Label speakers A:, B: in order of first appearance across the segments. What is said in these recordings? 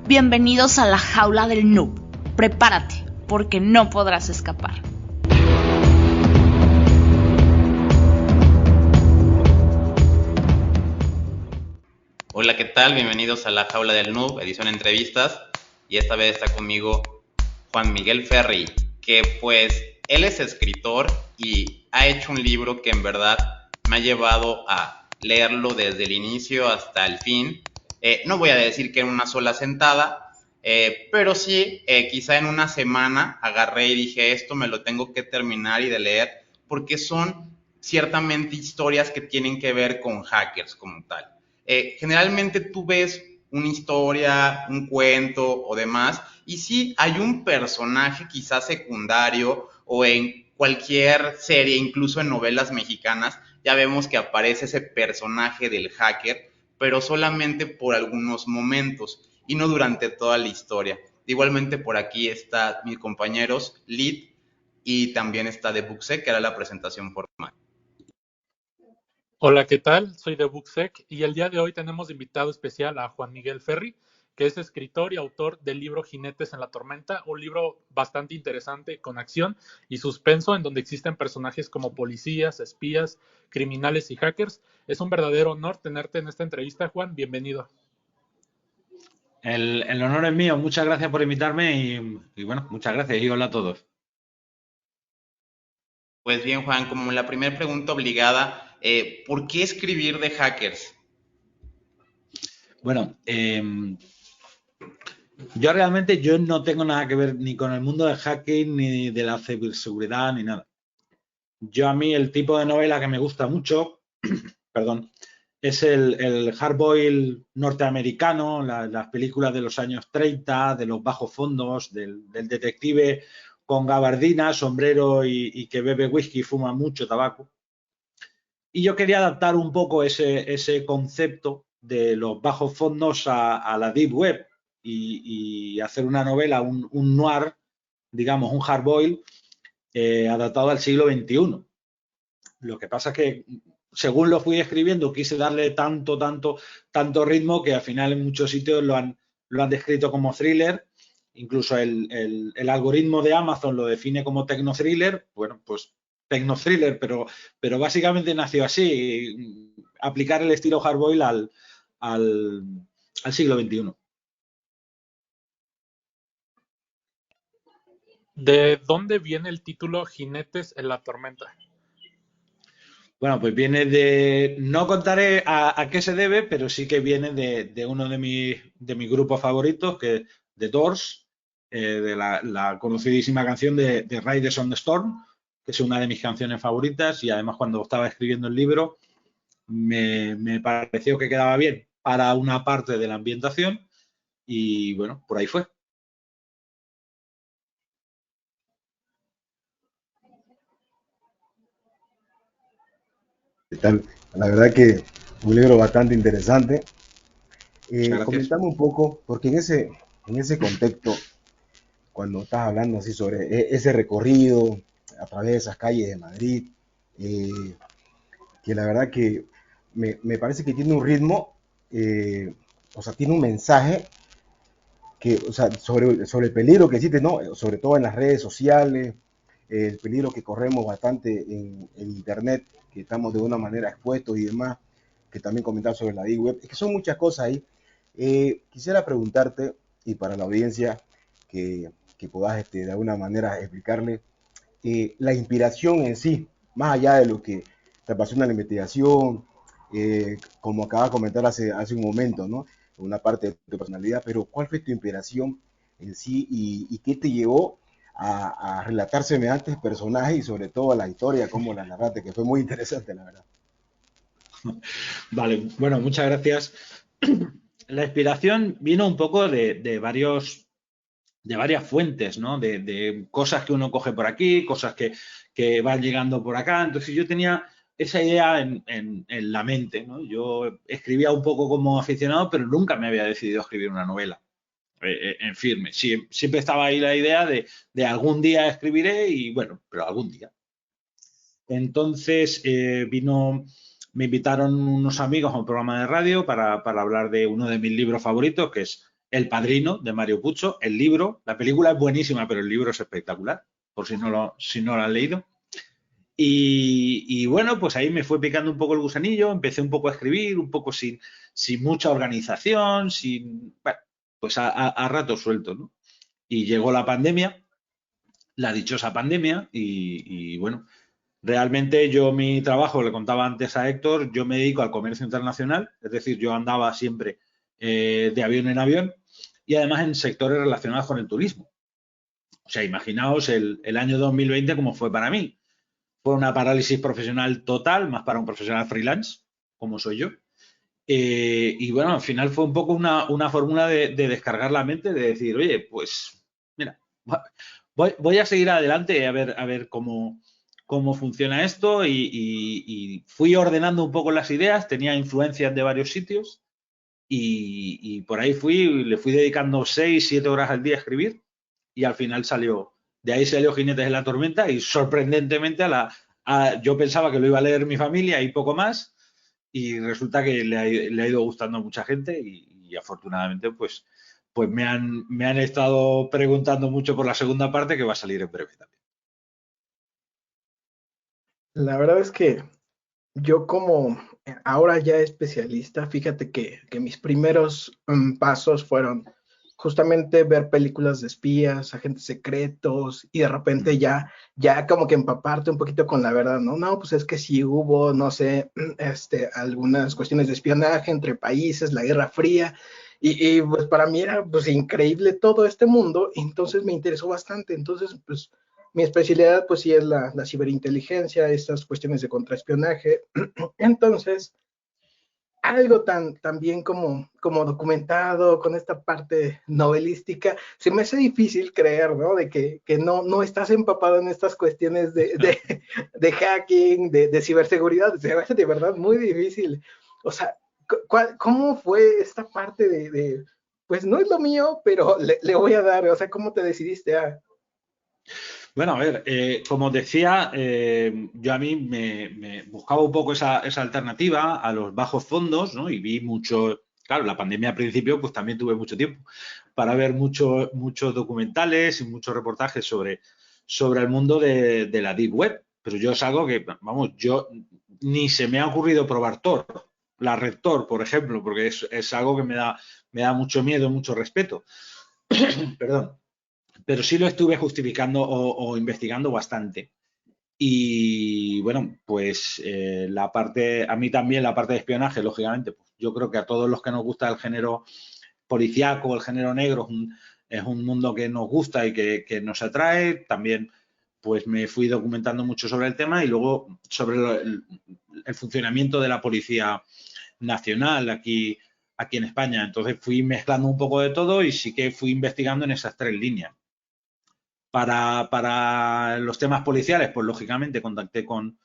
A: Bienvenidos a la jaula del noob. Prepárate, porque no podrás escapar.
B: Hola, ¿qué tal? Bienvenidos a la jaula del noob, edición entrevistas. Y esta vez está conmigo Juan Miguel Ferri, que pues él es escritor y ha hecho un libro que en verdad me ha llevado a leerlo desde el inicio hasta el fin. No voy a decir que en una sola sentada, pero sí, quizá en una semana agarré y dije, esto me lo tengo que terminar y de leer, porque son ciertamente historias que tienen que ver con hackers como tal. Generalmente tú ves una historia, un cuento o demás, y sí hay un personaje quizás secundario o en cualquier serie, incluso en novelas mexicanas, ya vemos que aparece ese personaje del hacker, pero solamente por algunos momentos y no durante toda la historia. Igualmente por aquí están mis compañeros Lid y también está The Buxe, que era la presentación formal.
C: Hola, ¿qué tal? Soy de Booksec y el día de hoy tenemos invitado especial a Juan Miguel Ferri, que es escritor y autor del libro Jinetes en la Tormenta, un libro bastante interesante con acción y suspenso en donde existen personajes como policías, espías, criminales y hackers. Es un verdadero honor tenerte en esta entrevista, Juan. Bienvenido.
D: El honor es mío. Muchas gracias por invitarme y bueno, muchas gracias y hola a todos.
B: Pues bien, Juan, como la primera pregunta obligada, ¿por qué escribir de hackers?
D: Bueno, yo no tengo nada que ver ni con el mundo del hacking, ni de la ciberseguridad, ni nada. A mí el tipo de novela que me gusta mucho, perdón, es el hardboil norteamericano, las películas de los años 30, de los bajos fondos, del detective con gabardina, sombrero y que bebe whisky y fuma mucho tabaco. Y yo quería adaptar un poco ese concepto de los bajos fondos a la deep web y hacer una novela, un noir, digamos, un hardboil adaptado al siglo XXI. Lo que pasa es que según lo fui escribiendo quise darle tanto ritmo que al final en muchos sitios lo han descrito como thriller. Incluso el algoritmo de Amazon lo define como tecno-thriller. Bueno, pues tecno-thriller, pero básicamente nació así, aplicar el estilo hardboil al siglo XXI.
C: ¿De dónde viene el título Jinetes en la Tormenta?
D: Bueno, pues viene no contaré a qué se debe, pero sí que viene de uno de mis grupos favoritos, que es The Doors, de la conocidísima canción de Riders on the Storm, que es una de mis canciones favoritas y además cuando estaba escribiendo el libro me pareció que quedaba bien para una parte de la ambientación y bueno, por ahí fue.
E: La verdad que un libro bastante interesante.
D: Gracias.
E: Comentame un poco, porque en ese contexto, cuando estás hablando así sobre ese recorrido a través de esas calles de Madrid, eh, que la verdad que me parece que tiene un ritmo, o sea, tiene un mensaje que, o sea, sobre el peligro que existe, ¿no? Sobre todo en las redes sociales, el peligro que corremos bastante en Internet, que estamos de una manera expuestos y demás, que también comentar sobre la D-Web, es que son muchas cosas ahí. Quisiera preguntarte, y para la audiencia, que puedas de alguna manera explicarle la inspiración en sí, más allá de lo que te apasiona la investigación, como acabas de comentar hace un momento, ¿no? Una parte de tu personalidad, pero ¿cuál fue tu inspiración en sí y qué te llevó a relatar semejantes personajes y sobre todo la historia, cómo la narraste, que fue muy interesante, la verdad?
D: Vale, bueno, muchas gracias. La inspiración vino un poco de varias fuentes, ¿no? De cosas que uno coge por aquí, cosas que van llegando por acá. Entonces yo tenía esa idea en la mente, ¿no? Yo escribía un poco como aficionado, pero nunca me había decidido a escribir una novela en firme. Siempre estaba ahí la idea de algún día escribiré y bueno, pero algún día. Entonces me invitaron unos amigos a un programa de radio para hablar de uno de mis libros favoritos, que es El Padrino, de Mario Puzo, el libro. La película es buenísima, pero el libro es espectacular, por si no lo han leído. Y bueno, pues ahí me fue picando un poco el gusanillo, empecé un poco a escribir, un poco sin mucha organización, bueno, pues a rato suelto, ¿no? Y llegó la pandemia, la dichosa pandemia, y bueno, realmente yo mi trabajo, le contaba antes a Héctor, yo me dedico al comercio internacional, es decir, yo andaba siempre de avión en avión y además en sectores relacionados con el turismo. O sea, imaginaos el año 2020 como fue para mí. Fue una parálisis profesional total, más para un profesional freelance, como soy yo. Y bueno, al final fue un poco una fórmula de descargar la mente, de decir, oye, pues mira, voy a seguir adelante a ver cómo funciona esto y fui ordenando un poco las ideas, tenía influencias de varios sitios y por ahí le fui dedicando 6, 7 horas al día a escribir y al final de ahí salió Jinetes de la Tormenta y sorprendentemente yo pensaba que lo iba a leer mi familia y poco más y resulta que le ha ido gustando a mucha gente y afortunadamente pues me han estado preguntando mucho por la segunda parte que va a salir en breve también.
F: La verdad es que yo como ahora ya especialista, fíjate que mis primeros pasos fueron justamente ver películas de espías, agentes secretos y de repente ya como que empaparte un poquito con la verdad, ¿no? No, pues es que sí hubo, no sé, algunas cuestiones de espionaje entre países, la Guerra Fría y pues para mí era pues increíble todo este mundo, entonces me interesó bastante, entonces pues mi especialidad pues sí es la ciberinteligencia, estas cuestiones de contraespionaje, entonces algo tan bien como documentado, con esta parte novelística, se me hace difícil creer, ¿no? De que no estás empapado en estas cuestiones de hacking, de ciberseguridad, se me hace de verdad muy difícil. O sea, ¿cómo fue esta parte pues no es lo mío, pero le voy a dar, o sea, ¿cómo te decidiste a...?
D: Bueno, a ver, como decía, yo a mí me buscaba un poco esa alternativa a los bajos fondos, ¿no? Y vi mucho, claro, la pandemia al principio, pues también tuve mucho tiempo para ver muchos documentales y muchos reportajes sobre el mundo de la Deep Web. Pero yo es algo que, vamos, yo ni se me ha ocurrido probar Tor, la red Tor, por ejemplo, porque es algo que me da mucho miedo, mucho respeto. Perdón. Pero sí lo estuve justificando o investigando bastante. Y bueno, pues a mí también la parte de espionaje, lógicamente, pues yo creo que a todos los que nos gusta el género policíaco, el género negro, es un mundo que nos gusta y que nos atrae. También pues me fui documentando mucho sobre el tema y luego sobre el funcionamiento de la Policía Nacional aquí en España. Entonces fui mezclando un poco de todo y sí que fui investigando en esas 3 líneas. Para los temas policiales, pues lógicamente contacté con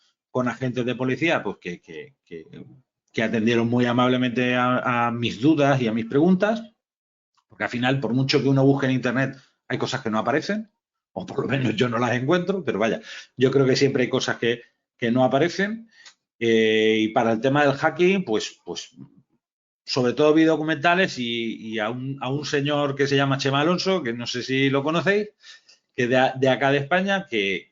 D: agentes de policía pues que atendieron muy amablemente a mis dudas y a mis preguntas, porque al final, por mucho que uno busque en Internet, hay cosas que no aparecen, o por lo menos yo no las encuentro, pero vaya, yo creo que siempre hay cosas que no aparecen. Y para el tema del hacking, pues sobre todo vi documentales y a un señor que se llama Chema Alonso, que no sé si lo conocéis, que de acá de España, que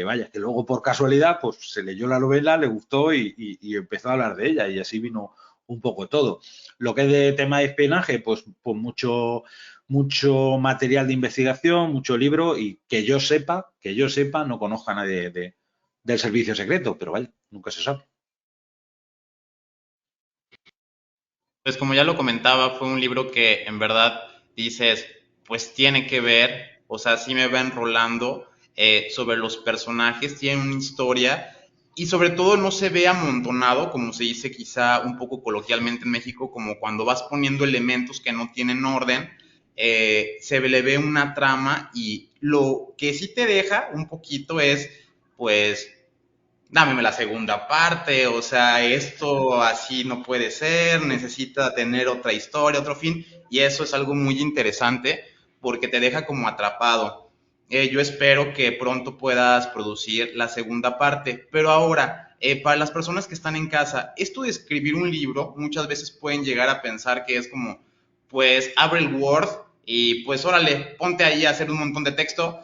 D: vaya, que luego por casualidad pues se leyó la novela, le gustó y empezó a hablar de ella y así vino un poco todo. Lo que es de tema de espionaje, pues mucho material de investigación, mucho libro y que yo sepa, no conozca a nadie del servicio secreto, pero vaya, nunca se sabe.
B: Pues como ya lo comentaba, fue un libro que en verdad dices, pues tiene que ver, o sea, sí me va enrolando sobre los personajes, tiene una historia y sobre todo no se ve amontonado, como se dice quizá un poco coloquialmente en México, como cuando vas poniendo elementos que no tienen orden, se le ve una trama y lo que sí te deja un poquito es, pues, dame la segunda parte, o sea, esto así no puede ser, necesita tener otra historia, otro fin, y eso es algo muy interesante porque te deja como atrapado. Yo espero que pronto puedas producir la segunda parte, pero ahora, para las personas que están en casa, esto de escribir un libro muchas veces pueden llegar a pensar que es como, pues abre el Word y pues órale, ponte ahí a hacer un montón de texto.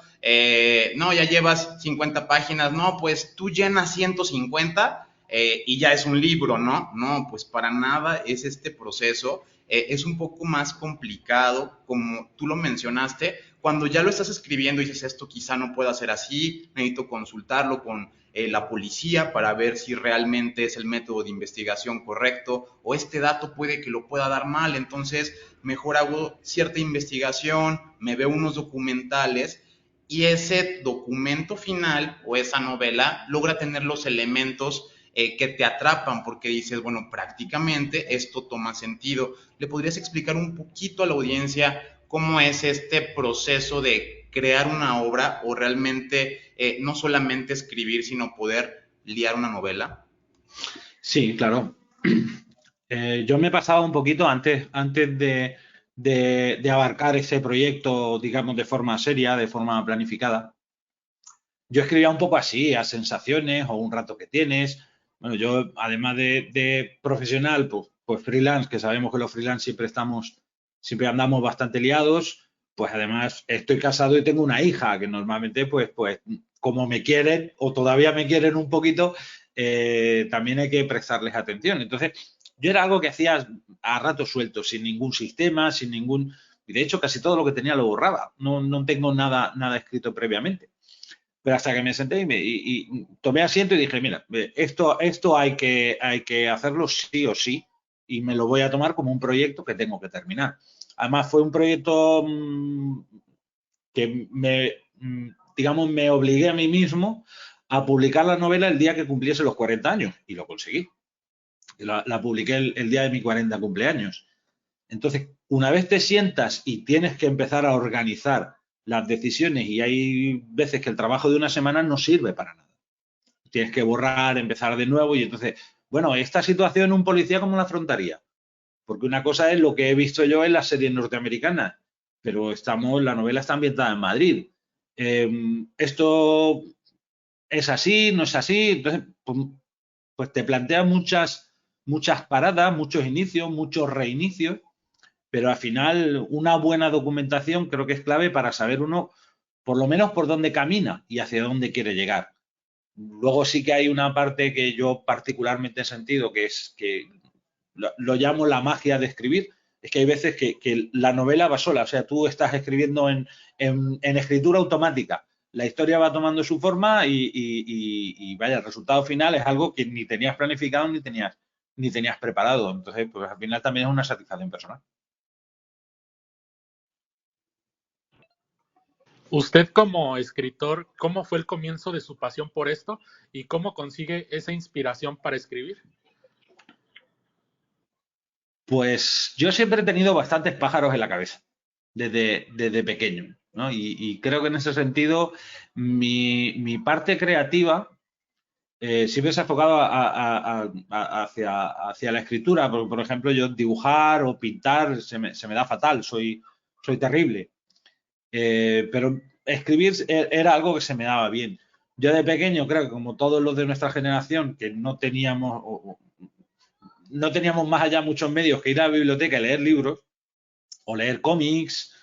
B: No, ya llevas 50 páginas, no, pues tú llenas 150 y ya es un libro, ¿no? No, pues para nada es este proceso. Es un poco más complicado, como tú lo mencionaste, cuando ya lo estás escribiendo y dices, esto quizá no pueda ser así, necesito consultarlo con la policía para ver si realmente es el método de investigación correcto, o este dato puede que lo pueda dar mal, entonces mejor hago cierta investigación, me veo unos documentales, y ese documento final o esa novela logra tener los elementos que te atrapan, porque dices, bueno, prácticamente esto toma sentido. ¿Le podrías explicar un poquito a la audiencia cómo es este proceso de crear una obra o realmente no solamente escribir, sino poder liar una novela?
D: Sí, claro. Yo me he pasado un poquito antes de abarcar ese proyecto, digamos, de forma seria, de forma planificada. Yo escribía un poco así, a sensaciones o un rato que tienes. Bueno, yo, además de profesional, pues freelance, que sabemos que los freelance siempre andamos bastante liados, pues además estoy casado y tengo una hija, que normalmente, pues como me quieren o todavía me quieren un poquito, también hay que prestarles atención. Entonces, yo era algo que hacía a ratos sueltos, sin ningún sistema, sin ningún... Y de hecho, casi todo lo que tenía lo borraba. No tengo nada escrito previamente. Pero hasta que me senté y tomé asiento y dije, mira, esto hay que hacerlo sí o sí, y me lo voy a tomar como un proyecto que tengo que terminar. Además, fue un proyecto que digamos, me obligué a mí mismo a publicar la novela el día que cumpliese los 40 años, y lo conseguí. La publiqué el día de mi 40 cumpleaños. Entonces, una vez te sientas y tienes que empezar a organizar las decisiones, y hay veces que el trabajo de una semana no sirve para nada. Tienes que borrar, empezar de nuevo, y entonces, bueno, esta situación un policía, ¿cómo la afrontaría? Porque una cosa es lo que he visto yo en las series norteamericanas, pero la novela está ambientada en Madrid. Esto es así, no es así, entonces, pues te plantea muchas paradas, muchos inicios, muchos reinicios, pero al final una buena documentación creo que es clave para saber uno, por lo menos, por dónde camina y hacia dónde quiere llegar. Luego sí que hay una parte que yo particularmente he sentido, que es que lo llamo la magia de escribir. Es que hay veces que la novela va sola, o sea, tú estás escribiendo en escritura automática. La historia va tomando su forma y vaya, el resultado final es algo que ni tenías planificado ni tenías preparado. Entonces, pues al final también es una satisfacción personal.
C: Usted como escritor, ¿cómo fue el comienzo de su pasión por esto y cómo consigue esa inspiración para escribir?
D: Pues yo siempre he tenido bastantes pájaros en la cabeza, desde pequeño, ¿no? Y creo que en ese sentido mi parte creativa siempre se ha enfocado hacia la escritura. Por ejemplo, yo dibujar o pintar se me da fatal, soy terrible. Pero escribir era algo que se me daba bien. Yo de pequeño, creo que como todos los de nuestra generación, que no teníamos más allá muchos medios que ir a la biblioteca y leer libros o leer cómics,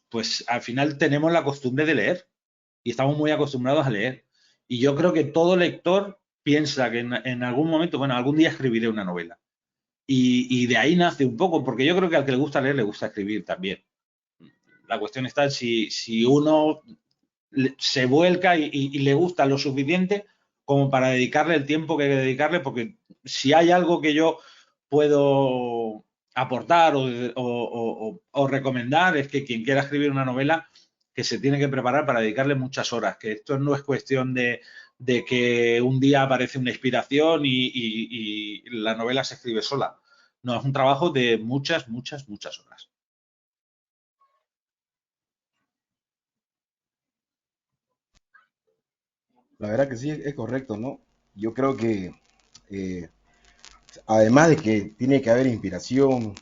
D: pues al final tenemos la costumbre de leer y estamos muy acostumbrados a leer. Y yo creo que todo lector piensa que en algún momento, bueno, algún día escribiré una novela. Y de ahí nace un poco, porque yo creo que al que le gusta leer le gusta escribir también. La cuestión está en si uno se vuelca y le gusta lo suficiente como para dedicarle el tiempo que hay que dedicarle, porque si hay algo que yo puedo aportar o recomendar es que quien quiera escribir una novela, que se tiene que preparar para dedicarle muchas horas, que esto no es cuestión de que un día aparece una inspiración y la novela se escribe sola. No, es un trabajo de muchas horas.
E: La verdad que sí, es correcto, ¿no? Yo creo que eh, además de que tiene que haber inspiración,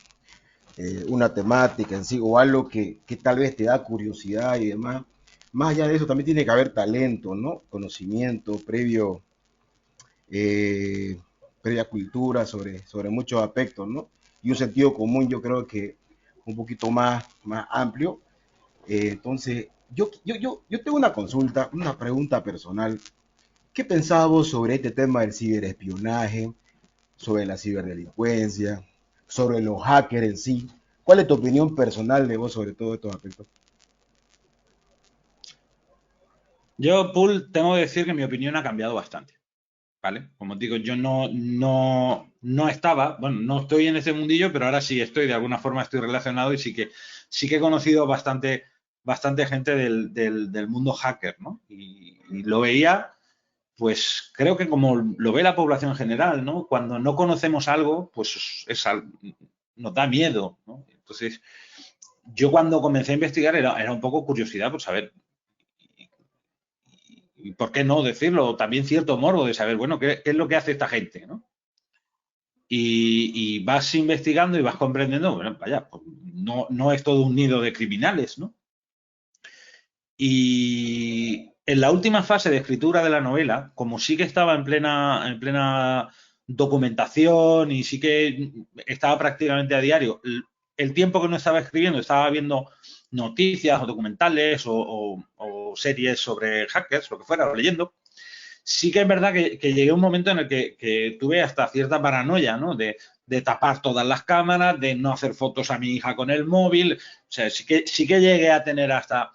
E: una temática en sí o algo que tal vez te da curiosidad y demás, más allá de eso también tiene que haber talento, ¿no? Conocimiento eh, previa cultura sobre muchos aspectos, ¿no? y un sentido común, yo creo que un poquito más amplio. Entonces, yo tengo una consulta, una pregunta personal. ¿Qué pensabas vos sobre este tema del ciberespionaje, sobre la ciberdelincuencia, sobre los hackers en sí? ¿Cuál es tu opinión personal de vos sobre todos estos aspectos?
D: Yo, Paul, tengo que decir que mi opinión ha cambiado bastante, ¿vale? Como digo, yo no estaba, bueno, no estoy en ese mundillo, pero ahora sí estoy, de alguna forma estoy relacionado y sí que he conocido bastante gente del mundo hacker, ¿no? Y lo veía, pues creo que como lo ve la población en general, ¿no? Cuando no conocemos algo, pues nos da miedo, ¿no? Entonces, yo cuando comencé a investigar era un poco curiosidad por saber, y por qué no decirlo, también cierto morbo de saber, bueno, qué es lo que hace esta gente, ¿no? Y vas investigando y vas comprendiendo, bueno, vaya, pues no es todo un nido de criminales, ¿no? Y en la última fase de escritura de la novela, como sí que estaba en plena documentación y sí que estaba prácticamente a diario, el tiempo que no estaba escribiendo estaba viendo noticias o documentales o series sobre hackers, lo que fuera, o leyendo. Sí que es verdad que llegué a un momento en el que tuve hasta cierta paranoia, ¿no? De tapar todas las cámaras, de no hacer fotos a mi hija con el móvil. O sea, sí que llegué a tener hasta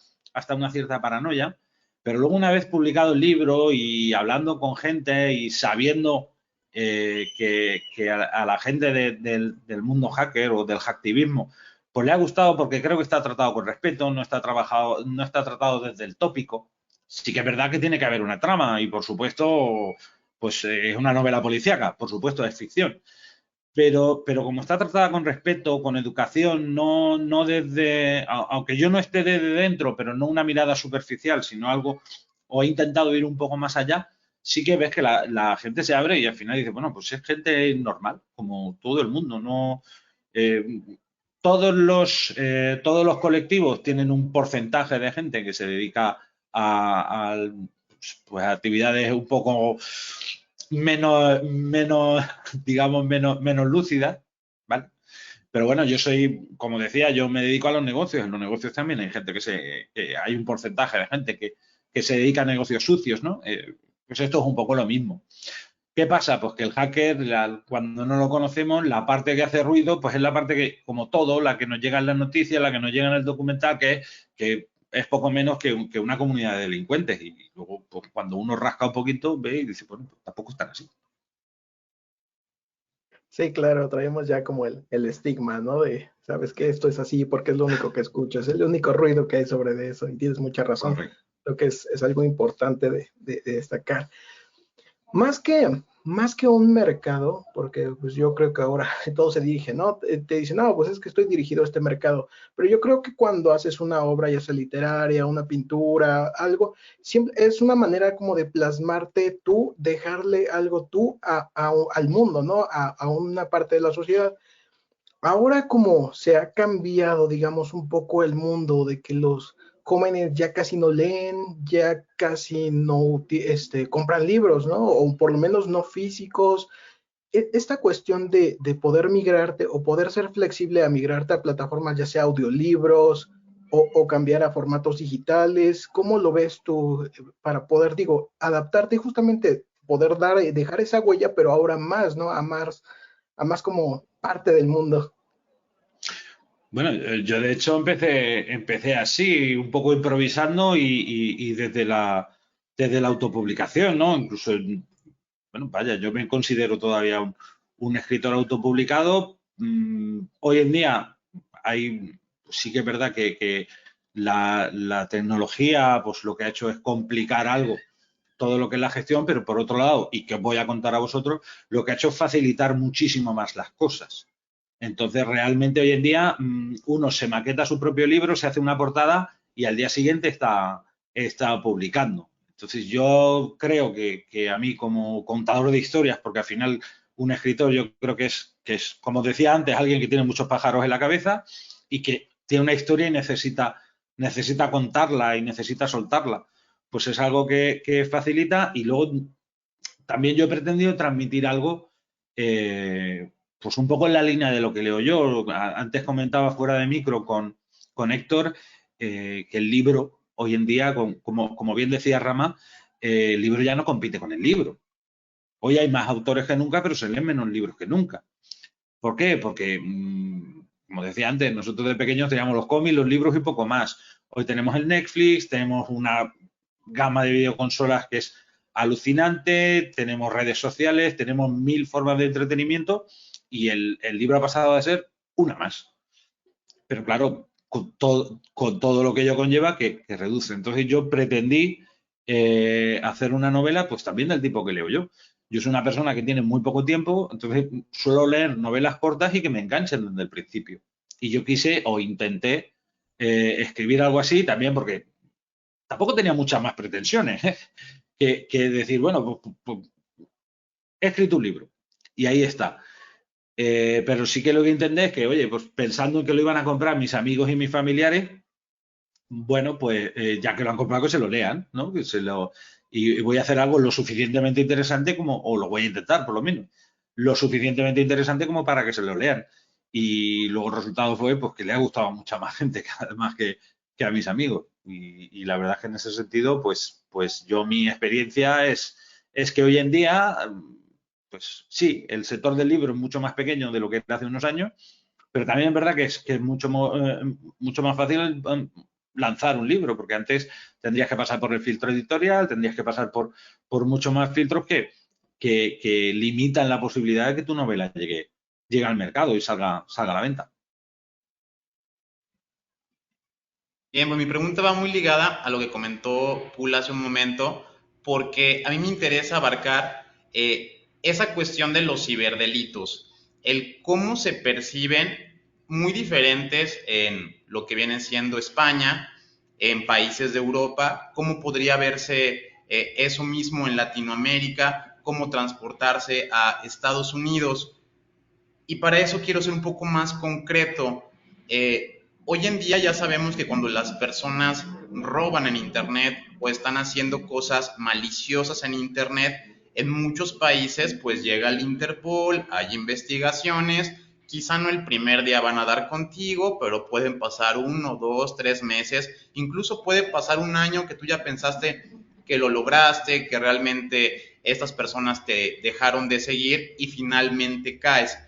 D: una cierta paranoia, pero luego una vez publicado el libro y hablando con gente y sabiendo que a la gente del mundo hacker o del hacktivismo, pues le ha gustado porque creo que está tratado con respeto, no está tratado desde el tópico. Sí que es verdad que tiene que haber una trama y por supuesto, pues es una novela policíaca, por supuesto es ficción, pero como está tratada con respeto, con educación, no desde, aunque yo no esté desde dentro, pero no una mirada superficial, sino algo, o he intentado ir un poco más allá, sí que ves que la gente se abre y al final dice, bueno, pues es gente normal, como todo el mundo, no... Eh, todos los colectivos tienen un porcentaje de gente que se dedica pues, a actividades un poco menos digamos, menos lúcidas, ¿vale? Pero bueno, yo soy, como decía, yo me dedico a los negocios. En los negocios también hay gente que hay un porcentaje de gente que se dedica a negocios sucios, ¿no? Pues esto es un poco lo mismo. ¿Qué pasa? Pues que el hacker, cuando no lo conocemos, la parte que hace ruido, pues es la parte que, como todo, la que nos llega en las noticias, la que nos llega en el documental, que es poco menos que una comunidad de delincuentes. Y luego, pues, cuando uno rasca un poquito, ve y dice, bueno, pues tampoco están así.
F: Sí, claro, traemos ya como el estigma, ¿no? De, sabes que esto es así porque es lo único que escucho, es el único ruido que hay sobre de eso y tienes mucha razón.
D: Correcto.
F: Creo que es algo importante de destacar. Más que un mercado, porque pues yo creo que ahora todo se dirige, ¿no? Te dicen, no, pues es que estoy dirigido a este mercado, pero yo creo que cuando haces una obra, ya sea literaria, una pintura, algo, siempre es una manera como de plasmarte tú, dejarle algo tú al mundo, ¿no? A una parte de la sociedad. Ahora como se ha cambiado, digamos, un poco el mundo de que los jóvenes ya casi no leen, ya casi no compran libros, ¿no? O por lo menos no físicos. Esta cuestión de poder migrarte o poder ser flexible a migrarte a plataformas, ya sea audiolibros o cambiar a formatos digitales, ¿cómo lo ves tú para poder, digo, adaptarte y justamente poder dejar esa huella, pero ahora más, ¿no? A más como parte del mundo.
D: Bueno, yo de hecho empecé así, un poco improvisando y desde la autopublicación, ¿no? Incluso, bueno, vaya, yo me considero todavía un escritor autopublicado. Hoy en día sí que es verdad que la tecnología, pues lo que ha hecho es complicar algo, todo lo que es la gestión, pero por otro lado, y que os voy a contar a vosotros, lo que ha hecho es facilitar muchísimo más las cosas. Entonces, realmente hoy en día uno se maqueta su propio libro, se hace una portada y al día siguiente está publicando. Entonces, yo creo que a mí como contador de historias, porque al final un escritor yo creo que es, como decía antes, alguien que tiene muchos pájaros en la cabeza y que tiene una historia y necesita contarla y necesita soltarla. Pues es algo que facilita y luego también yo he pretendido transmitir algo pues un poco en la línea de lo que leo yo. Antes comentaba fuera de micro con Héctor que el libro hoy en día, como bien decía Rama, el libro ya no compite con el libro. Hoy hay más autores que nunca, pero se leen menos libros que nunca. ¿Por qué? Porque, como decía antes, nosotros de pequeños teníamos los cómics, los libros y poco más. Hoy tenemos el Netflix, tenemos una gama de videoconsolas que es alucinante, tenemos redes sociales, tenemos 1000 formas de entretenimiento y el libro ha pasado a ser una más. Pero claro, con todo lo que ello conlleva que reduce. Entonces yo pretendí hacer una novela pues también del tipo que leo yo. Yo soy una persona que tiene muy poco tiempo, entonces suelo leer novelas cortas y que me enganchen desde el principio. Y yo quise o intenté escribir algo así también porque tampoco tenía muchas más pretensiones que decir, bueno, pues, he escrito un libro y ahí está. Pero sí que lo que intenté es que, oye, pues pensando en que lo iban a comprar mis amigos y mis familiares, bueno, pues ya que lo han comprado, que se lo lean, ¿no? Y voy a hacer algo lo suficientemente interesante como, o lo voy a intentar por lo menos, lo suficientemente interesante como para que se lo lean. Y luego el resultado fue pues que le ha gustado a mucha más gente, además que a mis amigos. Y la verdad es que en ese sentido, pues yo mi experiencia es que hoy en día, pues sí, el sector del libro es mucho más pequeño de lo que era hace unos años, pero también es verdad que es mucho más fácil lanzar un libro, porque antes tendrías que pasar por el filtro editorial, tendrías que pasar por muchos más filtros que limitan la posibilidad de que tu novela llegue al mercado y salga a la venta.
B: Bien, pues mi pregunta va muy ligada a lo que comentó Pula hace un momento, porque a mí me interesa abarcar esa cuestión de los ciberdelitos, el cómo se perciben muy diferentes en lo que viene siendo España, en países de Europa, cómo podría verse eso mismo en Latinoamérica, cómo transportarse a Estados Unidos. Y para eso quiero ser un poco más concreto. Hoy en día ya sabemos que cuando las personas roban en Internet o están haciendo cosas maliciosas en Internet, en muchos países pues llega el Interpol, hay investigaciones, quizá no el primer día van a dar contigo, pero pueden pasar 1, 2, 3 meses, incluso puede pasar un año que tú ya pensaste que lo lograste, que realmente estas personas te dejaron de seguir y finalmente caes.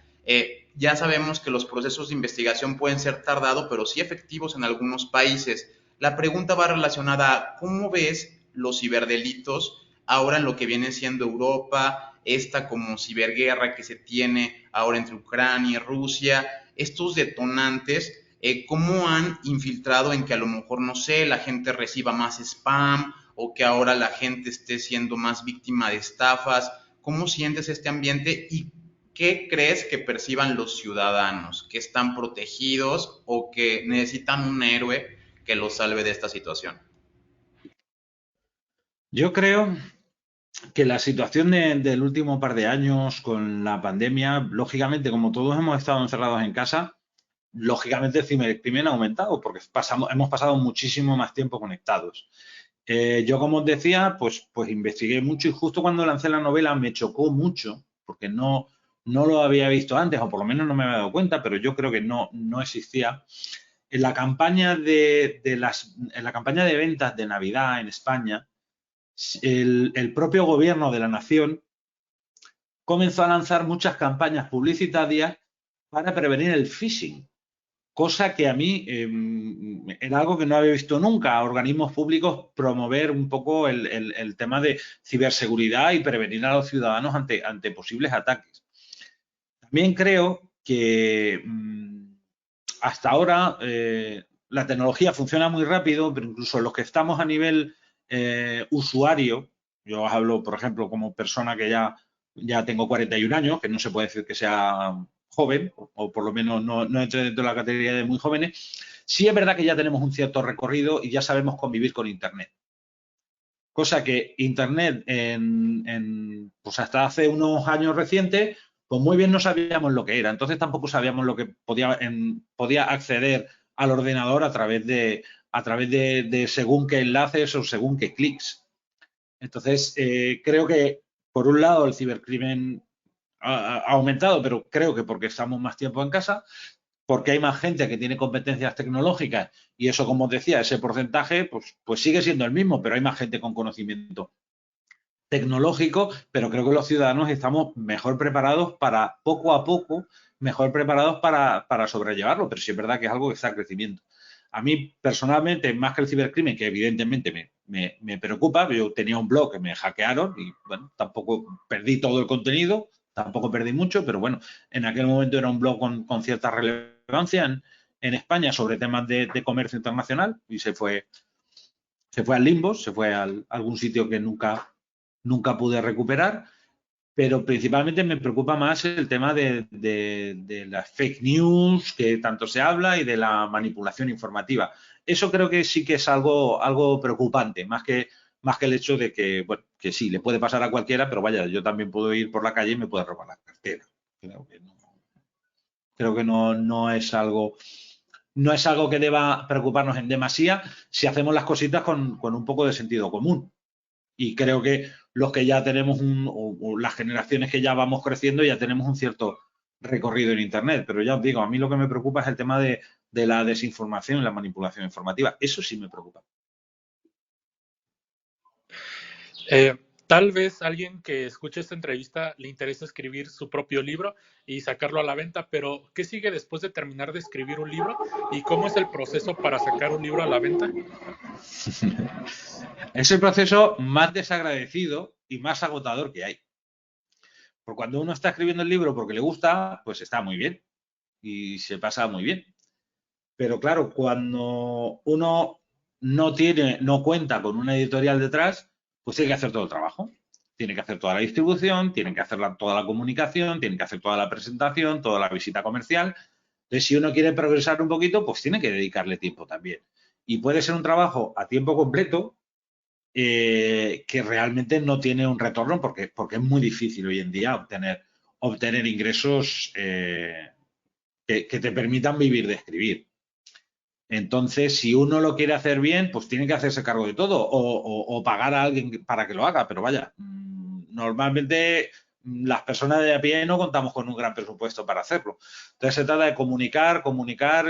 B: Ya sabemos que los procesos de investigación pueden ser tardados, pero sí efectivos en algunos países. La pregunta va relacionada a cómo ves los ciberdelitos ahora en lo que viene siendo Europa, esta como ciberguerra que se tiene ahora entre Ucrania y Rusia, estos detonantes, cómo han infiltrado en que a lo mejor, no sé, la gente reciba más spam o que ahora la gente esté siendo más víctima de estafas. ¿Cómo sientes este ambiente y qué crees que perciban los ciudadanos? ¿Que están protegidos o que necesitan un héroe que los salve de esta situación?
D: Yo creo que la situación del último par de años con la pandemia, lógicamente, como todos hemos estado encerrados en casa, lógicamente el cibercrimen ha aumentado porque hemos pasado muchísimo más tiempo conectados. Yo, como os decía, pues investigué mucho y justo cuando lancé la novela me chocó mucho porque no lo había visto antes, o por lo menos no me había dado cuenta, pero yo creo que no existía. En la campaña en la campaña de ventas de Navidad en España, el propio gobierno de la nación comenzó a lanzar muchas campañas publicitarias para prevenir el phishing, cosa que a mí era algo que no había visto nunca a organismos públicos promover un poco el tema de ciberseguridad y prevenir a los ciudadanos ante posibles ataques. También creo que hasta ahora la tecnología funciona muy rápido, pero incluso los que estamos a nivel usuario, yo os hablo, por ejemplo, como persona que ya tengo 41 años, que no se puede decir que sea joven, o por lo menos no entre dentro de la categoría de muy jóvenes, sí es verdad que ya tenemos un cierto recorrido y ya sabemos convivir con Internet. Cosa que Internet, pues hasta hace unos años recientes, pues muy bien no sabíamos lo que era. Entonces tampoco sabíamos lo que podía acceder al ordenador a través de según qué enlaces o según qué clics. Entonces, creo que, por un lado, el cibercrimen ha aumentado, pero creo que porque estamos más tiempo en casa, porque hay más gente que tiene competencias tecnológicas y eso, como os decía, ese porcentaje pues sigue siendo el mismo, pero hay más gente con conocimiento tecnológico, pero creo que los ciudadanos estamos mejor preparados para, poco a poco, mejor preparados para sobrellevarlo, pero sí es verdad que es algo que está en crecimiento. A mí, personalmente, más que el cibercrimen, que evidentemente me preocupa, yo tenía un blog que me hackearon y, bueno, tampoco perdí todo el contenido, tampoco perdí mucho, pero bueno, en aquel momento era un blog con cierta relevancia en España sobre temas de comercio internacional y se fue al limbo, se fue a algún sitio que nunca pude recuperar, pero principalmente me preocupa más el tema de las fake news que tanto se habla y de la manipulación informativa. Eso creo que sí que es algo preocupante, más que el hecho de que, bueno, que sí, le puede pasar a cualquiera, pero vaya, yo también puedo ir por la calle y me puede robar la cartera. Creo que no es algo que deba preocuparnos en demasía si hacemos las cositas con un poco de sentido común. Y creo que los que ya tenemos o las generaciones que ya vamos creciendo ya tenemos un cierto recorrido en Internet. Pero ya os digo, a mí lo que me preocupa es el tema de la desinformación y la manipulación informativa. Eso sí me preocupa.
C: Tal vez alguien que escuche esta entrevista le interesa escribir su propio libro y sacarlo a la venta, pero ¿qué sigue después de terminar de escribir un libro? ¿Y cómo es el proceso para sacar un libro a la venta?
D: Es el proceso más desagradecido y más agotador que hay. Porque cuando uno está escribiendo el libro porque le gusta, pues está muy bien y se pasa muy bien. Pero claro, cuando uno no cuenta con una editorial detrás, pues tiene que hacer todo el trabajo. Tiene que hacer toda la distribución, tiene que hacer toda la comunicación, tiene que hacer toda la presentación, toda la visita comercial. Entonces, si uno quiere progresar un poquito, pues tiene que dedicarle tiempo también. Y puede ser un trabajo a tiempo completo que realmente no tiene un retorno porque es muy difícil hoy en día obtener ingresos que te permitan vivir de escribir. Entonces, si uno lo quiere hacer bien, pues tiene que hacerse cargo de todo o pagar a alguien para que lo haga. Pero vaya, normalmente las personas de a pie no contamos con un gran presupuesto para hacerlo. Entonces, se trata de comunicar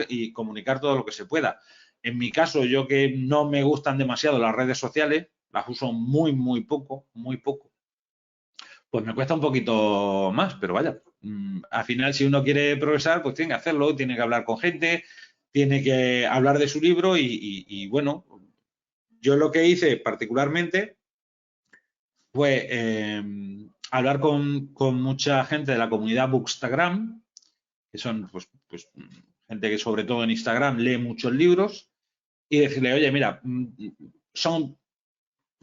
D: y comunicar todo lo que se pueda. En mi caso, yo que no me gustan demasiado las redes sociales, las uso muy poco, pues me cuesta un poquito más, pero vaya, al final si uno quiere progresar, pues tiene que hacerlo, tiene que hablar con gente, tiene que hablar de su libro y bueno, yo lo que hice particularmente fue hablar con mucha gente de la comunidad Bookstagram, que son pues gente que sobre todo en Instagram lee muchos libros, y decirle, oye, mira, pues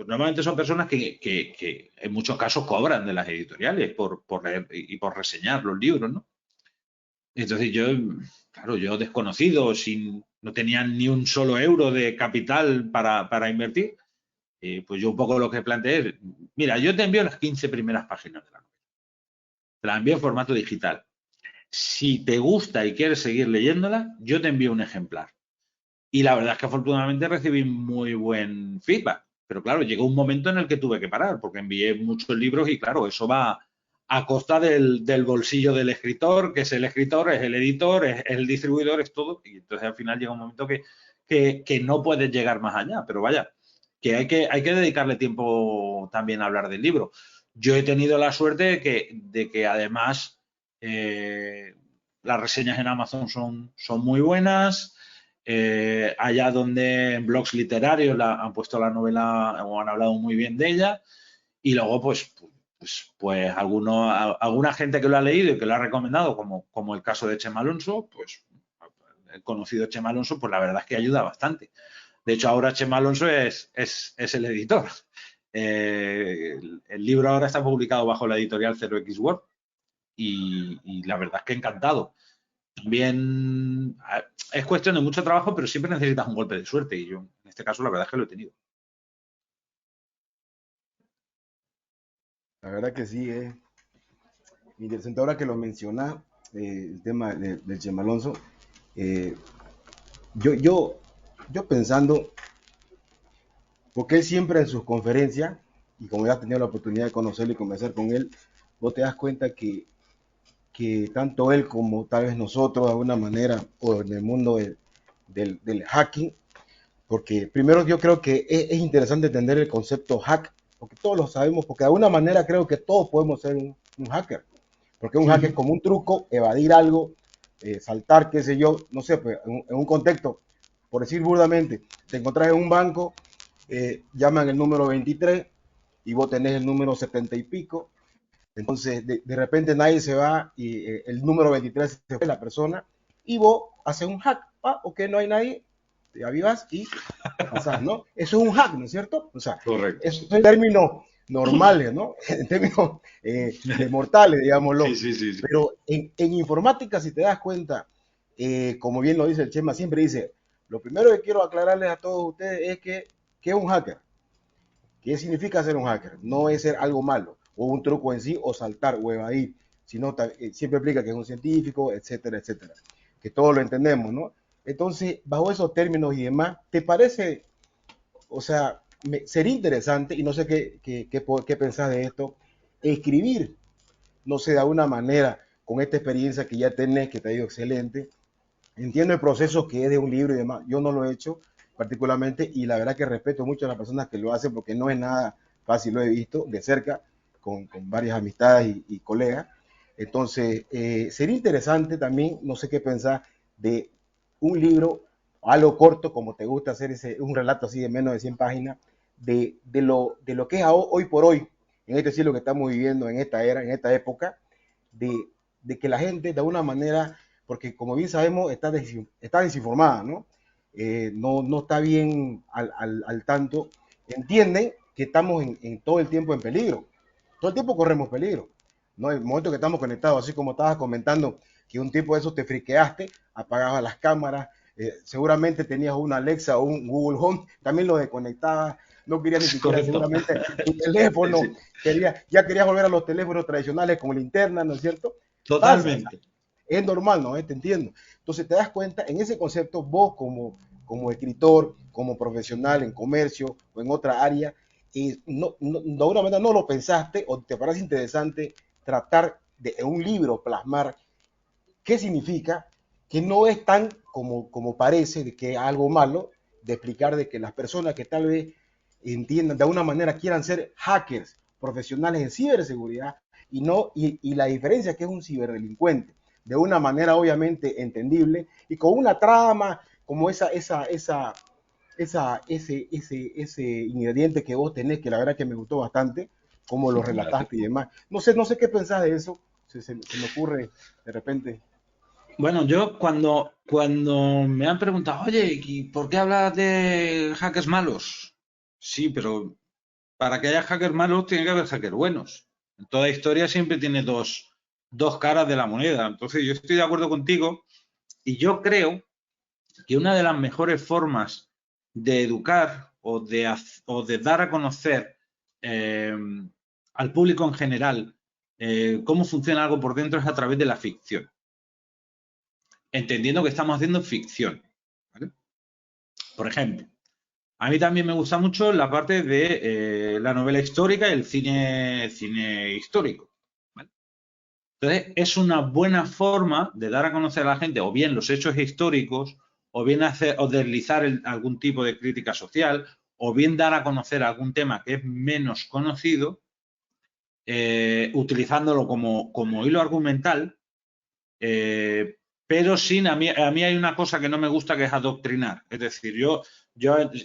D: normalmente son personas que en muchos casos cobran de las editoriales por leer y por reseñar los libros, ¿no? Entonces yo desconocido, no tenía ni un solo euro de capital para invertir, pues yo un poco lo que planteé es, mira, yo te envío las 15 primeras páginas de la novela. Te las envío en formato digital. Si te gusta y quieres seguir leyéndola, yo te envío un ejemplar. Y la verdad es que afortunadamente recibí muy buen feedback. Pero claro, llegó un momento en el que tuve que parar, porque envié muchos libros y claro, eso va a costa del bolsillo del escritor, que es el escritor, es el editor, es el distribuidor, es todo. Y entonces al final llega un momento que no puedes llegar más allá. Pero vaya, que hay que dedicarle tiempo también a hablar del libro. Yo he tenido la suerte de que además las reseñas en Amazon son muy buenas. Allá donde en blogs literarios han puesto la novela o han hablado muy bien de ella, y luego pues alguna gente que lo ha leído y que lo ha recomendado, como el caso de Chema Alonso, pues el conocido Chema Alonso, pues la verdad es que ayuda bastante. De hecho, ahora Chema Alonso es el editor. El libro ahora está publicado bajo la editorial 0X Word y la verdad es que encantado. También es cuestión de mucho trabajo, pero siempre necesitas un golpe de suerte y yo en este caso la verdad es que lo he tenido.
E: La verdad que sí, interesante ahora que lo menciona, el tema del Chema Alonso. Yo pensando, porque él siempre en sus conferencias, y como ya has tenido la oportunidad de conocerlo y conversar con él, vos te das cuenta que que tanto él como tal vez nosotros de alguna manera, o en el mundo del hacking, porque primero yo creo que es interesante entender el concepto hack, porque todos lo sabemos, porque de alguna manera creo que todos podemos ser un hacker, porque un hack es como un truco, evadir algo, saltar, qué sé yo, no sé, pues, en un contexto, por decir burdamente, te encontrás en un banco, llaman el número 23 y vos tenés el número 70 y pico, entonces de repente nadie se va y el número 23 se fue la persona y vos haces un hack, ok, no hay nadie, te avivas y pasás, ¿no? Eso es un hack, ¿no es cierto? O sea,
D: Correcto.
E: eso es en términos normales, ¿no? En términos de mortales, digámoslo.
D: Sí.
E: Pero en informática, si te das cuenta, como bien lo dice el Chema, siempre dice, lo primero que quiero aclararles a todos ustedes es que es un hacker. ¿Qué significa ser un hacker? No es ser algo malo, o un truco en sí, o saltar, o evadir, sino siempre implica que es un científico, etcétera, etcétera. Que todos lo entendemos, ¿no? Entonces, bajo esos términos y demás, ¿te parece, o sea, sería interesante, y no sé qué pensás de esto, escribir, no sé, de alguna manera, con esta experiencia que ya tenés, que te ha ido excelente? Entiendo el proceso que es de un libro y demás, yo no lo he hecho particularmente, y la verdad que respeto mucho a las personas que lo hacen, porque no es nada fácil, lo he visto de cerca, con varias amistades y colegas. Entonces, sería interesante también, no sé qué pensar, de un libro, algo corto, como te gusta hacer un relato así de menos de 100 páginas, de lo que es hoy por hoy, en este siglo que estamos viviendo, en esta era, en esta época, de que la gente de alguna manera, porque como bien sabemos, está desinformada, ¿no? No está bien al tanto, entienden que estamos en todo el tiempo en peligro, todo el tiempo corremos peligro, ¿no? El momento que estamos conectados, así como estabas comentando, que un tiempo de eso te friqueaste, apagabas las cámaras, seguramente tenías una Alexa o un Google Home, también lo desconectabas, no querías ni siquiera seguramente tu teléfono, ya querías volver a los teléfonos tradicionales con linterna, ¿no es cierto?
D: Totalmente.
E: Pasa, es normal, ¿no? Te entiendo. Entonces te das cuenta, en ese concepto, vos como escritor, como profesional en comercio o en otra área, de alguna manera no lo pensaste o te parece interesante tratar de en un libro plasmar qué significa, que no es tan como parece, de que es algo malo, de explicar de que las personas que tal vez entiendan, de alguna manera quieran ser hackers profesionales en ciberseguridad y la diferencia que es un ciberdelincuente, de una manera obviamente entendible y con una trama como ese ingrediente que vos tenés, que la verdad que me gustó bastante, como lo relataste y demás. No sé qué pensás de eso, se me ocurre de repente.
D: Bueno, yo cuando me han preguntado, oye, ¿y por qué hablas de hackers malos? Sí, pero para que haya hackers malos tiene que haber hackers buenos. En toda historia siempre tiene dos caras de la moneda. Entonces yo estoy de acuerdo contigo y yo creo que una de las mejores formas de educar o de dar a conocer al público en general cómo funciona algo por dentro es a través de la ficción. Entendiendo que estamos haciendo ficción, ¿vale? Por ejemplo, a mí también me gusta mucho la parte de la novela histórica y el cine histórico, ¿vale? Entonces, es una buena forma de dar a conocer a la gente o bien los hechos históricos, o bien deslizar algún tipo de crítica social, o bien dar a conocer algún tema que es menos conocido, utilizándolo como hilo argumental, pero a mí hay una cosa que no me gusta, que es adoctrinar. Es decir,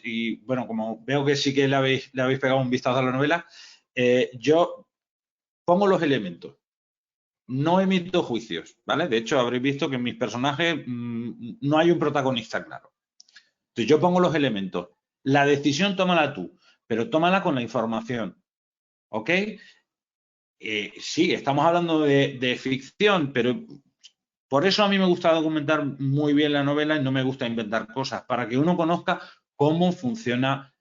D: y bueno, como veo que sí que le habéis pegado un vistazo a la novela, yo pongo los elementos, no emito juicios, ¿vale? De hecho, habréis visto que en mis personajes no hay un protagonista claro. Entonces, yo pongo los elementos. La decisión tómala tú, pero tómala con la información, ¿ok? Sí, estamos hablando de ficción, pero por eso a mí me gusta documentar muy bien la novela y no me gusta inventar cosas, para que uno conozca cómo funciona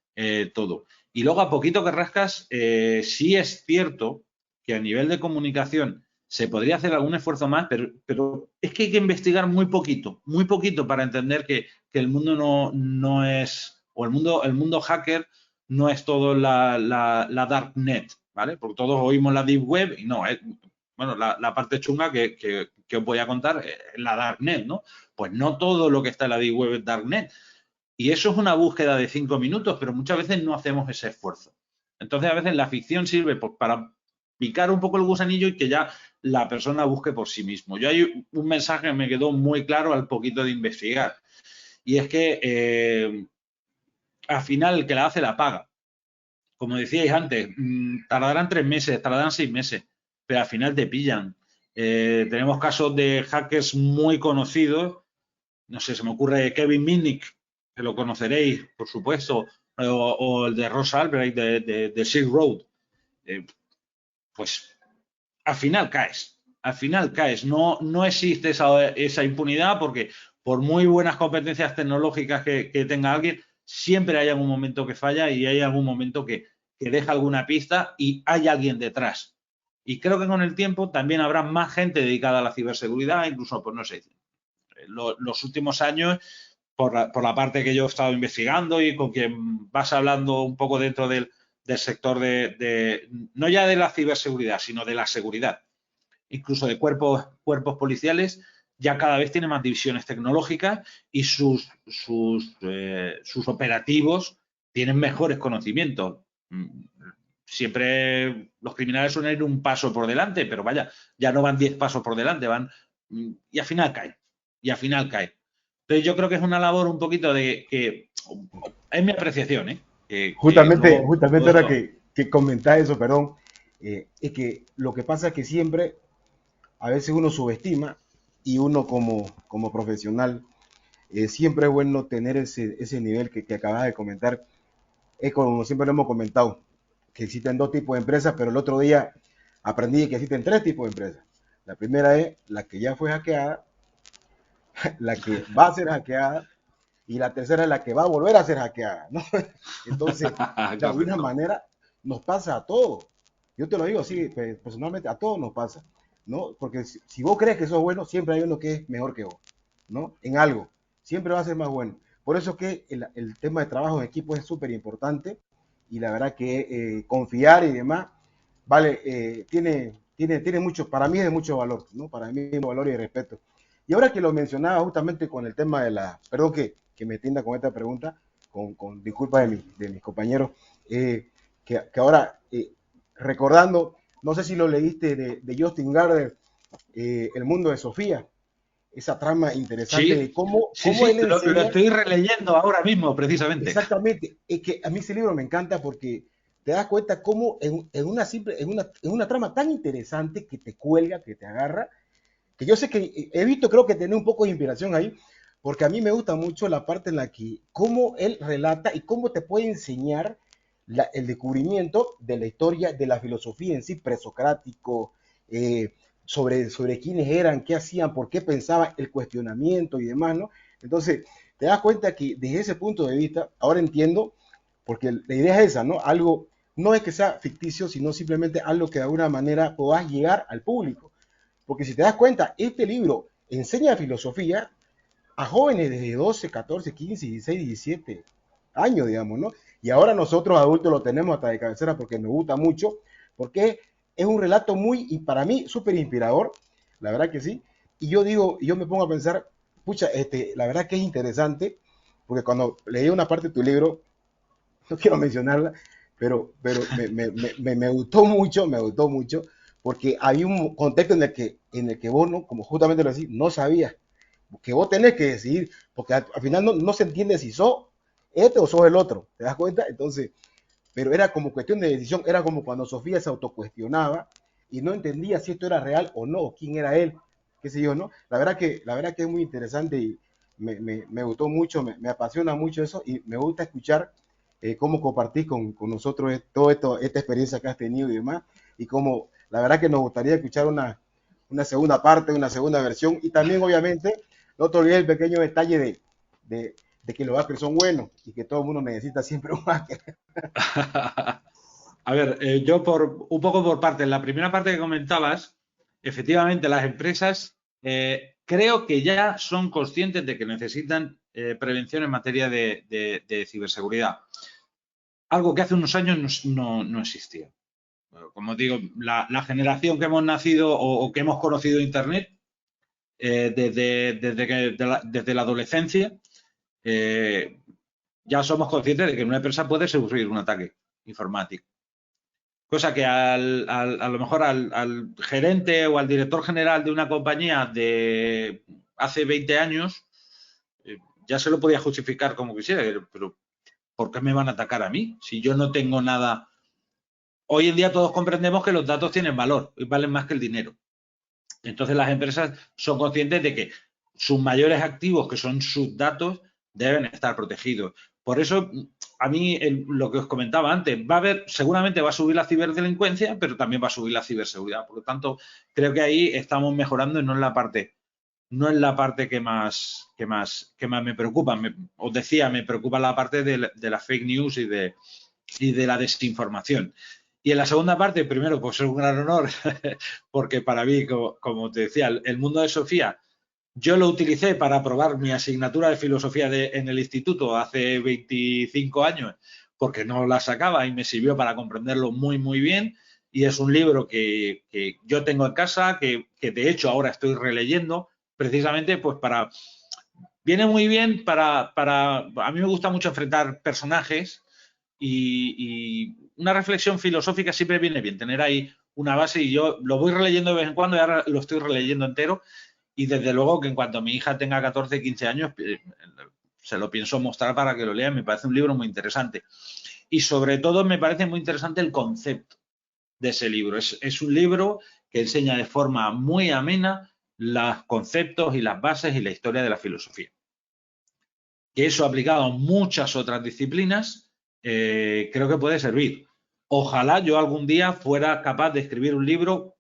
D: todo. Y luego, a poquito que rascas, sí es cierto que a nivel de comunicación se podría hacer algún esfuerzo más, pero es que hay que investigar muy poquito para entender que el mundo no es, o el mundo hacker no es todo la darknet, ¿vale? Porque todos oímos la deep web y no, bueno, la parte chunga que os voy a contar es la Darknet, ¿no? Pues no todo lo que está en la Deep Web es Darknet. Y eso es una búsqueda de 5 minutos, pero muchas veces no hacemos ese esfuerzo. Entonces, a veces la ficción sirve para picar un poco el gusanillo y que ya la persona busque por sí mismo. Yo hay un mensaje que me quedó muy claro al poquito de investigar. Y es que al final el que la hace la paga. Como decíais antes, tardarán 3 meses, tardarán 6 meses, pero al final te pillan. Tenemos casos de hackers muy conocidos. No sé, se me ocurre Kevin Mitnick, que lo conoceréis, por supuesto, o el de Ross Albright de Silk Road. Pues al final caes. Al final caes. No existe esa impunidad porque por muy buenas competencias tecnológicas que tenga alguien, siempre hay algún momento que falla y hay algún momento que deja alguna pista y hay alguien detrás. Y creo que con el tiempo también habrá más gente dedicada a la ciberseguridad, incluso, pues no sé, los últimos años, por la parte que yo he estado investigando y con quien vas hablando un poco dentro del sector no ya de la ciberseguridad, sino de la seguridad, incluso de cuerpos policiales, ya cada vez tiene más divisiones tecnológicas y sus operativos tienen mejores conocimientos. Siempre los criminales suelen ir un paso por delante, pero vaya, ya no van 10 pasos por delante, van y al final caen. Entonces yo creo que es una labor un poquito que es mi apreciación, ¿eh?
E: Justamente ahora que comentás eso, perdón, es que lo que pasa es que siempre, a veces uno subestima y uno como profesional, siempre es bueno tener ese nivel que acabas de comentar. Es como siempre lo hemos comentado, que existen 2 tipos de empresas, pero el otro día aprendí que existen 3 tipos de empresas. La primera es la que ya fue hackeada, la que va a ser hackeada, y la tercera es la que va a volver a ser hackeada, ¿no? Entonces, de alguna manera, nos pasa a todos. Yo te lo digo así, personalmente, a todos nos pasa, ¿no? Porque si vos crees que sos bueno, siempre hay uno que es mejor que vos, ¿no? En algo, siempre va a ser más bueno. Por eso que el tema de trabajo en equipo es súper importante y la verdad que confiar y demás, vale, tiene mucho, para mí es de mucho valor, ¿no? Para mí es de valor y de respeto. Y ahora que lo mencionaba justamente con el tema perdón que me atienda con esta pregunta, con disculpas de mis compañeros, que ahora, recordando, no sé si lo leíste de Justin Gardner, El mundo de Sofía, esa trama interesante de cómo él enseña.
D: Lo estoy releyendo ahora mismo, precisamente.
E: Exactamente, es que a mí ese libro me encanta porque te das cuenta cómo en una trama tan interesante que te cuelga, que te agarra, que yo sé que he visto, creo que tiene un poco de inspiración ahí, porque a mí me gusta mucho la parte en la que cómo él relata y cómo te puede enseñar el descubrimiento de la historia de la filosofía en sí, presocrático, sobre quiénes eran, qué hacían, por qué pensaban, el cuestionamiento y demás, ¿no? Entonces, te das cuenta que desde ese punto de vista, ahora entiendo, porque la idea es esa, ¿no? Algo, no es que sea ficticio, sino simplemente algo que de alguna manera puedas llegar al público. Porque si te das cuenta, este libro enseña filosofía a jóvenes desde 12, 14, 15, 16, 17 años, digamos, ¿no? Y ahora nosotros adultos lo tenemos hasta de cabecera porque nos gusta mucho, porque es un relato y para mí, súper inspirador, la verdad que sí. Y yo me pongo a pensar, pucha, la verdad que es interesante, porque cuando leí una parte de tu libro, no quiero mencionarla, pero me gustó mucho, porque había un contexto en el que vos, ¿no? Como justamente lo decís, no sabías, que vos tenés que decidir, porque al final no se entiende si sos este o sos el otro, ¿te das cuenta? Entonces, pero era como cuestión de decisión, era como cuando Sofía se autocuestionaba y no entendía si esto era real o no, o quién era él, qué sé yo, ¿no? La verdad que es muy interesante y me gustó mucho, me apasiona mucho eso y me gusta escuchar cómo compartís con nosotros esta experiencia que has tenido y demás, y cómo la verdad que nos gustaría escuchar una segunda parte, una segunda versión, y también obviamente no te olvides el pequeño detalle de que los hackers son buenos y que todo el mundo necesita siempre un hacker.
D: A ver, yo un poco por partes. La primera parte que comentabas, efectivamente las empresas creo que ya son conscientes de que necesitan prevención en materia de ciberseguridad. Algo que hace unos años no existía. como digo, la generación que hemos nacido o que hemos conocido Internet desde la adolescencia, ya somos conscientes de que una empresa puede sufrir un ataque informático. Cosa que a lo mejor al gerente o al director general de una compañía de hace 20 años ya se lo podía justificar como quisiera, pero ¿por qué me van a atacar a mí? Si yo no tengo nada. Hoy en día todos comprendemos que los datos tienen valor y valen más que el dinero. Entonces las empresas son conscientes de que sus mayores activos, que son sus datos, deben estar protegidos. Por eso, a mí, lo que os comentaba antes, seguramente va a subir la ciberdelincuencia, pero también va a subir la ciberseguridad. Por lo tanto, creo que ahí estamos mejorando y no es la parte que más me preocupa. Os decía, me preocupa la parte de la fake news y de la desinformación. Y en la segunda parte, primero, pues es un gran honor, porque para mí, como te decía, el mundo de Sofía, yo lo utilicé para aprobar mi asignatura de filosofía en el instituto hace 25 años, porque no la sacaba y me sirvió para comprenderlo muy, muy bien. Y es un libro que yo tengo en casa, que de hecho ahora estoy releyendo, precisamente pues viene muy bien a mí me gusta mucho enfrentar personajes y una reflexión filosófica siempre viene bien, tener ahí una base, y yo lo voy releyendo de vez en cuando y ahora lo estoy releyendo entero, y desde luego que en cuanto mi hija tenga 14, 15 años se lo pienso mostrar para que lo lea. Me parece un libro muy interesante y sobre todo me parece muy interesante el concepto de ese libro. Es un libro que enseña de forma muy amena los conceptos y las bases y la historia de la filosofía. Que eso aplicado a muchas otras disciplinas creo que puede servir. Ojalá yo algún día fuera capaz de escribir un libro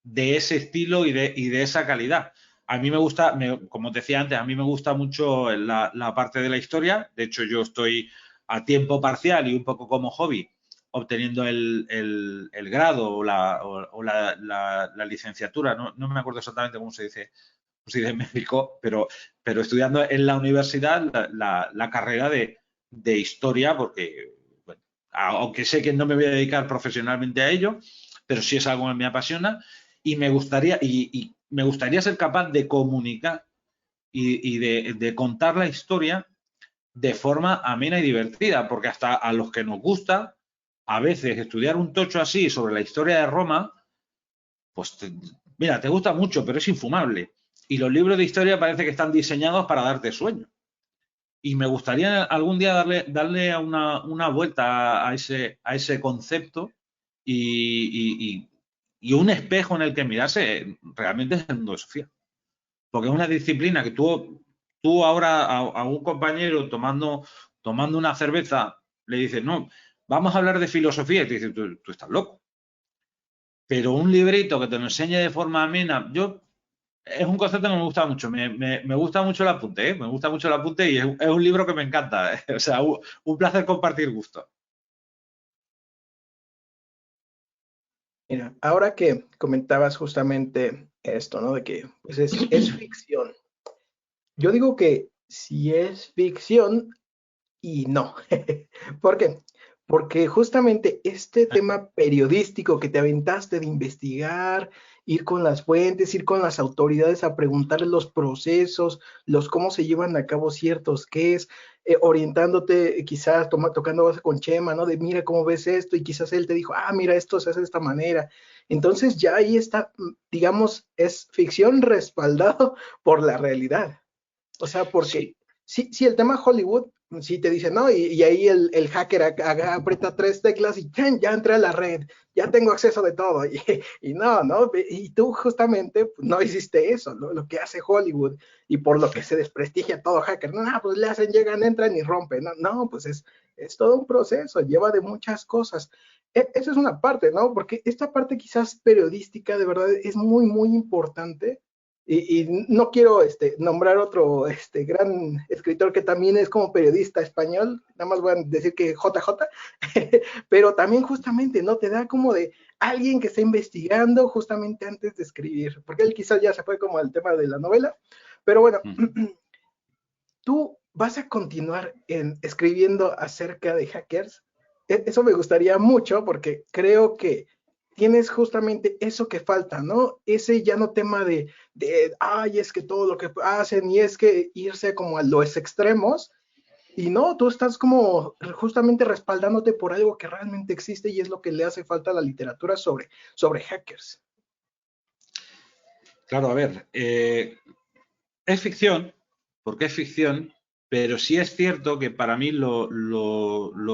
D: de ese estilo y de esa calidad. A mí me gusta, como te decía antes, a mí me gusta mucho la parte de la historia. De hecho, yo estoy a tiempo parcial y un poco como hobby obteniendo el grado o la licenciatura. No me acuerdo exactamente cómo se dice en México, pero estudiando en la universidad la carrera de historia, porque, bueno, aunque sé que no me voy a dedicar profesionalmente a ello, pero sí es algo que me apasiona y me gustaría ser capaz de comunicar y de contar la historia de forma amena y divertida, porque hasta a los que nos gusta a veces estudiar un tocho así sobre la historia de Roma, pues mira, te gusta mucho, pero es infumable. Y los libros de historia parece que están diseñados para darte sueño. Y me gustaría algún día darle una vuelta a ese concepto y un espejo en el que mirarse realmente es el mundo de Sofía. Porque es una disciplina que tú ahora a un compañero tomando una cerveza le dices, no, vamos a hablar de filosofía, y te dice, tú estás loco. Pero un librito que te lo enseñe de forma amena, es un concepto que me gusta mucho, me gusta mucho el apunte, me gusta mucho el apunte y es un libro que me encanta, o sea, un placer compartir gusto.
F: Mira, ahora que comentabas justamente esto, ¿no? De que pues es ficción. Yo digo que si es ficción y no. ¿Por qué? Porque justamente este tema periodístico que te aventaste de investigar, ir con las fuentes, ir con las autoridades a preguntarles los procesos, cómo se llevan a cabo ciertos cases, orientándote, quizás tocando base con Chema, ¿no? De mira cómo ves esto, y quizás él te dijo, mira, esto se hace de esta manera. Entonces ya ahí está, digamos, es ficción respaldado por la realidad. O sea, porque sí, el tema Hollywood, sí te dice, ¿no? Y ahí el hacker aprieta 3 teclas y ya entré a la red, ya tengo acceso de todo. Y no, y tú justamente no hiciste eso, ¿no? Lo que hace Hollywood, y por lo que se desprestigia todo hacker. No, pues le hacen, llegan, entran y rompen. No, pues es todo un proceso, lleva de muchas cosas. Esa es una parte, ¿no? Porque esta parte quizás periodística de verdad es muy, muy importante. Y no quiero nombrar otro gran escritor que también es como periodista español, nada más voy a decir que JJ, pero también justamente, ¿no? Te da como de alguien que está investigando justamente antes de escribir, porque él quizás ya se fue como al tema de la novela, pero bueno, tú vas a continuar escribiendo acerca de hackers. Eso me gustaría mucho porque creo que tienes justamente eso que falta, ¿no? Ese ya no tema ay, es que todo lo que hacen y es que irse como a los extremos, y no, tú estás como justamente respaldándote por algo que realmente existe y es lo que le hace falta a la literatura sobre hackers.
D: Claro, a ver, es ficción, porque es ficción, pero sí es cierto que para mí lo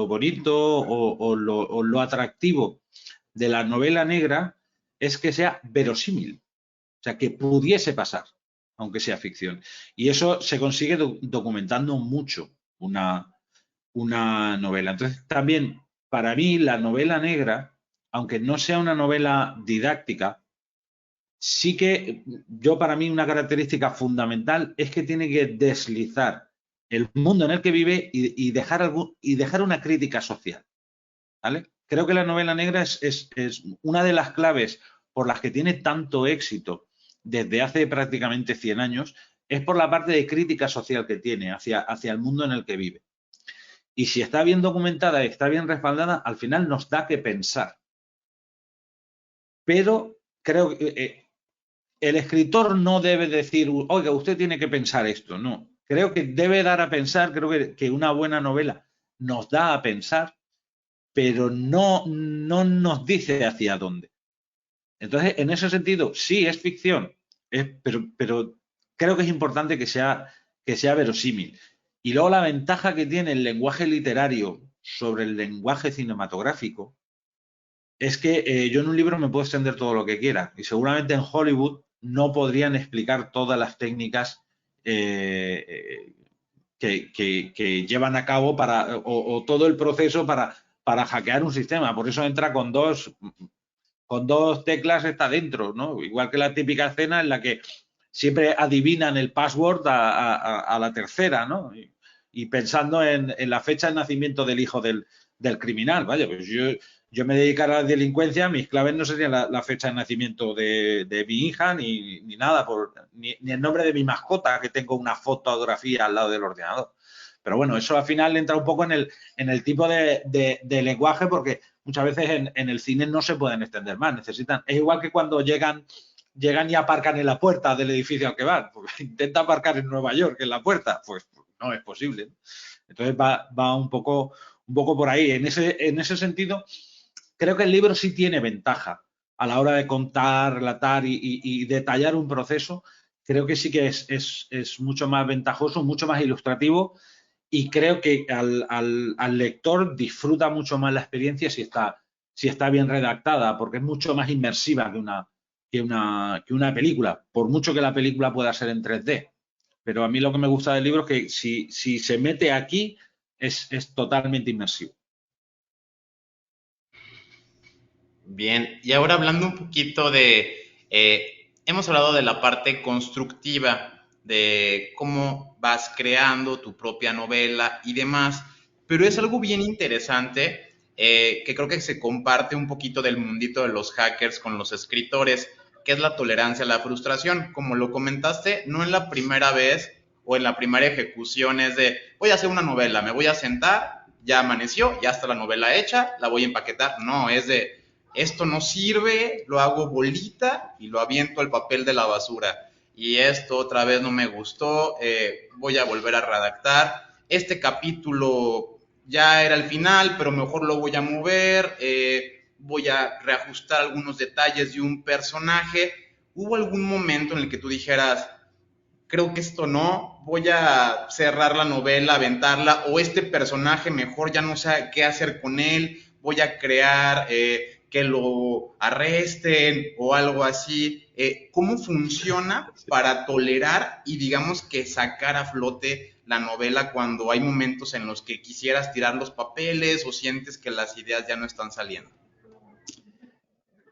D: bonito o lo atractivo de la novela negra es que sea verosímil, o sea, que pudiese pasar, aunque sea ficción. Y eso se consigue documentando mucho una novela. Entonces, también, para mí, la novela negra, aunque no sea una novela didáctica, sí que para mí una característica fundamental es que tiene que deslizar el mundo en el que vive y dejar una crítica social, ¿vale? Creo que la novela negra es una de las claves por las que tiene tanto éxito desde hace prácticamente 100 años, es por la parte de crítica social que tiene hacia el mundo en el que vive. Y si está bien documentada y está bien respaldada, al final nos da que pensar. Pero creo que el escritor no debe decir, oiga, usted tiene que pensar esto. No, creo que debe dar a pensar, creo que una buena novela nos da a pensar, pero no nos dice hacia dónde. Entonces, en ese sentido, sí, es ficción, pero creo que es importante que sea verosímil. Y luego la ventaja que tiene el lenguaje literario sobre el lenguaje cinematográfico es que yo en un libro me puedo extender todo lo que quiera y seguramente en Hollywood no podrían explicar todas las técnicas que llevan a cabo o todo el proceso para hackear un sistema. Por eso entra con dos teclas, está dentro, ¿no? Igual que la típica escena en la que siempre adivinan el password a la tercera, ¿no? Y pensando en la fecha de nacimiento del hijo del criminal. Vaya, pues yo me dedicara a la delincuencia, mis claves no serían la fecha de nacimiento de mi hija, ni nada, ni el nombre de mi mascota, que tengo una fotografía al lado del ordenador. Pero bueno, eso al final entra un poco en el tipo de lenguaje, porque muchas veces en el cine no se pueden extender más. Es igual que cuando llegan y aparcan en la puerta del edificio al que van. Porque intenta aparcar en Nueva York en la puerta, pues no es posible. Entonces va un poco por ahí. En ese sentido, creo que el libro sí tiene ventaja a la hora de contar, relatar y detallar un proceso. Creo que sí que es mucho más ventajoso, mucho más ilustrativo, y creo que al lector disfruta mucho más la experiencia si está bien redactada, porque es mucho más inmersiva que una película, por mucho que la película pueda ser en 3D. Pero a mí lo que me gusta del libro es que si se mete aquí es totalmente inmersivo.
B: Bien, y ahora hablando un poquito hemos hablado de la parte constructiva, de cómo vas creando tu propia novela y demás, pero es algo bien interesante que creo que se comparte un poquito del mundito de los hackers con los escritores, que es la tolerancia a la frustración. Como lo comentaste, no en la primera vez o en la primera ejecución es de, voy a hacer una novela, me voy a sentar, ya amaneció, ya está la novela hecha, la voy a empaquetar. No, es de, esto no sirve, lo hago bolita y lo aviento al papel de la basura. Y esto otra vez no me gustó, voy a volver a redactar. Este capítulo ya era el final, pero mejor lo voy a mover, voy a reajustar algunos detalles de un personaje. ¿Hubo algún momento en el que tú dijeras, creo que esto no, voy a cerrar la novela, aventarla, o este personaje mejor ya no sé qué hacer con él, voy a crear que lo arresten o algo así? ¿Cómo funciona para tolerar y digamos que sacar a flote la novela cuando hay momentos en los que quisieras tirar los papeles o sientes que las ideas ya no están saliendo?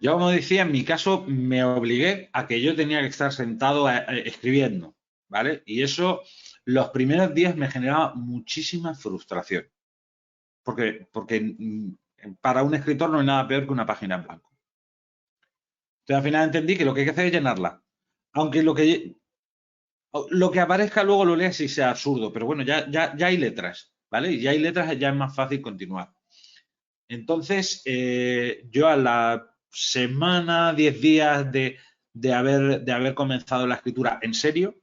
D: Yo, como decía, en mi caso me obligué a que yo tenía que estar sentado escribiendo, ¿vale? Y eso los primeros días me generaba muchísima frustración, porque para un escritor no hay nada peor que una página en blanco. Entonces, al final entendí que lo que hay que hacer es llenarla. Aunque lo que aparezca luego lo leas y sea absurdo, pero bueno, ya hay letras, ¿vale? Y ya hay letras, ya es más fácil continuar. Entonces, yo a la semana, 10 días de haber comenzado la escritura en serio,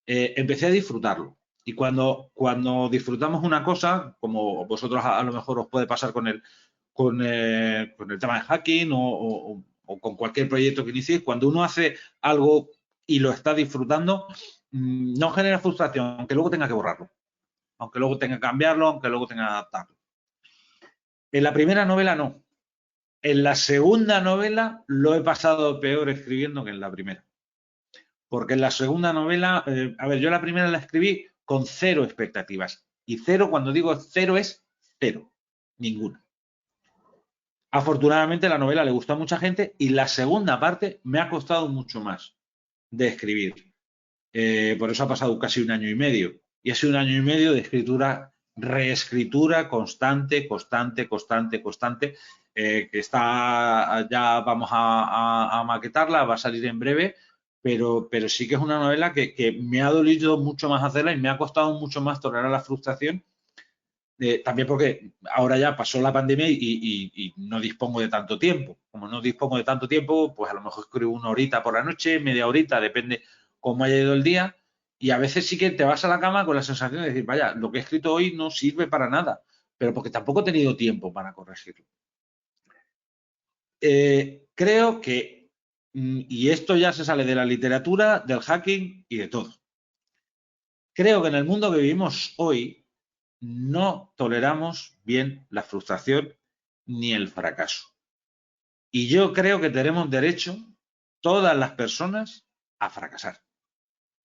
D: empecé a disfrutarlo. Y cuando disfrutamos una cosa, como vosotros a lo mejor os puede pasar con el tema de hacking o con cualquier proyecto que inicie, cuando uno hace algo y lo está disfrutando, no genera frustración, aunque luego tenga que borrarlo, aunque luego tenga que cambiarlo, aunque luego tenga que adaptarlo. En la primera novela no. En la segunda novela lo he pasado peor escribiendo que en la primera. Porque en la segunda novela, yo la primera la escribí con 0 expectativas. Y 0, cuando digo 0, es 0. Ninguna. Afortunadamente la novela le gustó a mucha gente y la segunda parte me ha costado mucho más de escribir. Por eso ha pasado casi 1 año y medio. Y ha sido 1 año y medio de escritura, reescritura constante, que está, ya vamos a maquetarla, va a salir en breve, pero sí que es una novela que me ha dolido mucho más hacerla y me ha costado mucho más tolerar la frustración. También porque ahora ya pasó la pandemia y no dispongo de tanto tiempo. Como no dispongo de tanto tiempo, pues a lo mejor escribo 1 horita por la noche, media horita, depende cómo haya ido el día. Y a veces sí que te vas a la cama con la sensación de decir, vaya, lo que he escrito hoy no sirve para nada, pero porque tampoco he tenido tiempo para corregirlo. Creo que, y esto ya se sale de la literatura, del hacking y de todo. Creo que en el mundo que vivimos hoy, no toleramos bien la frustración ni el fracaso. Y yo creo que tenemos derecho, todas las personas, a fracasar.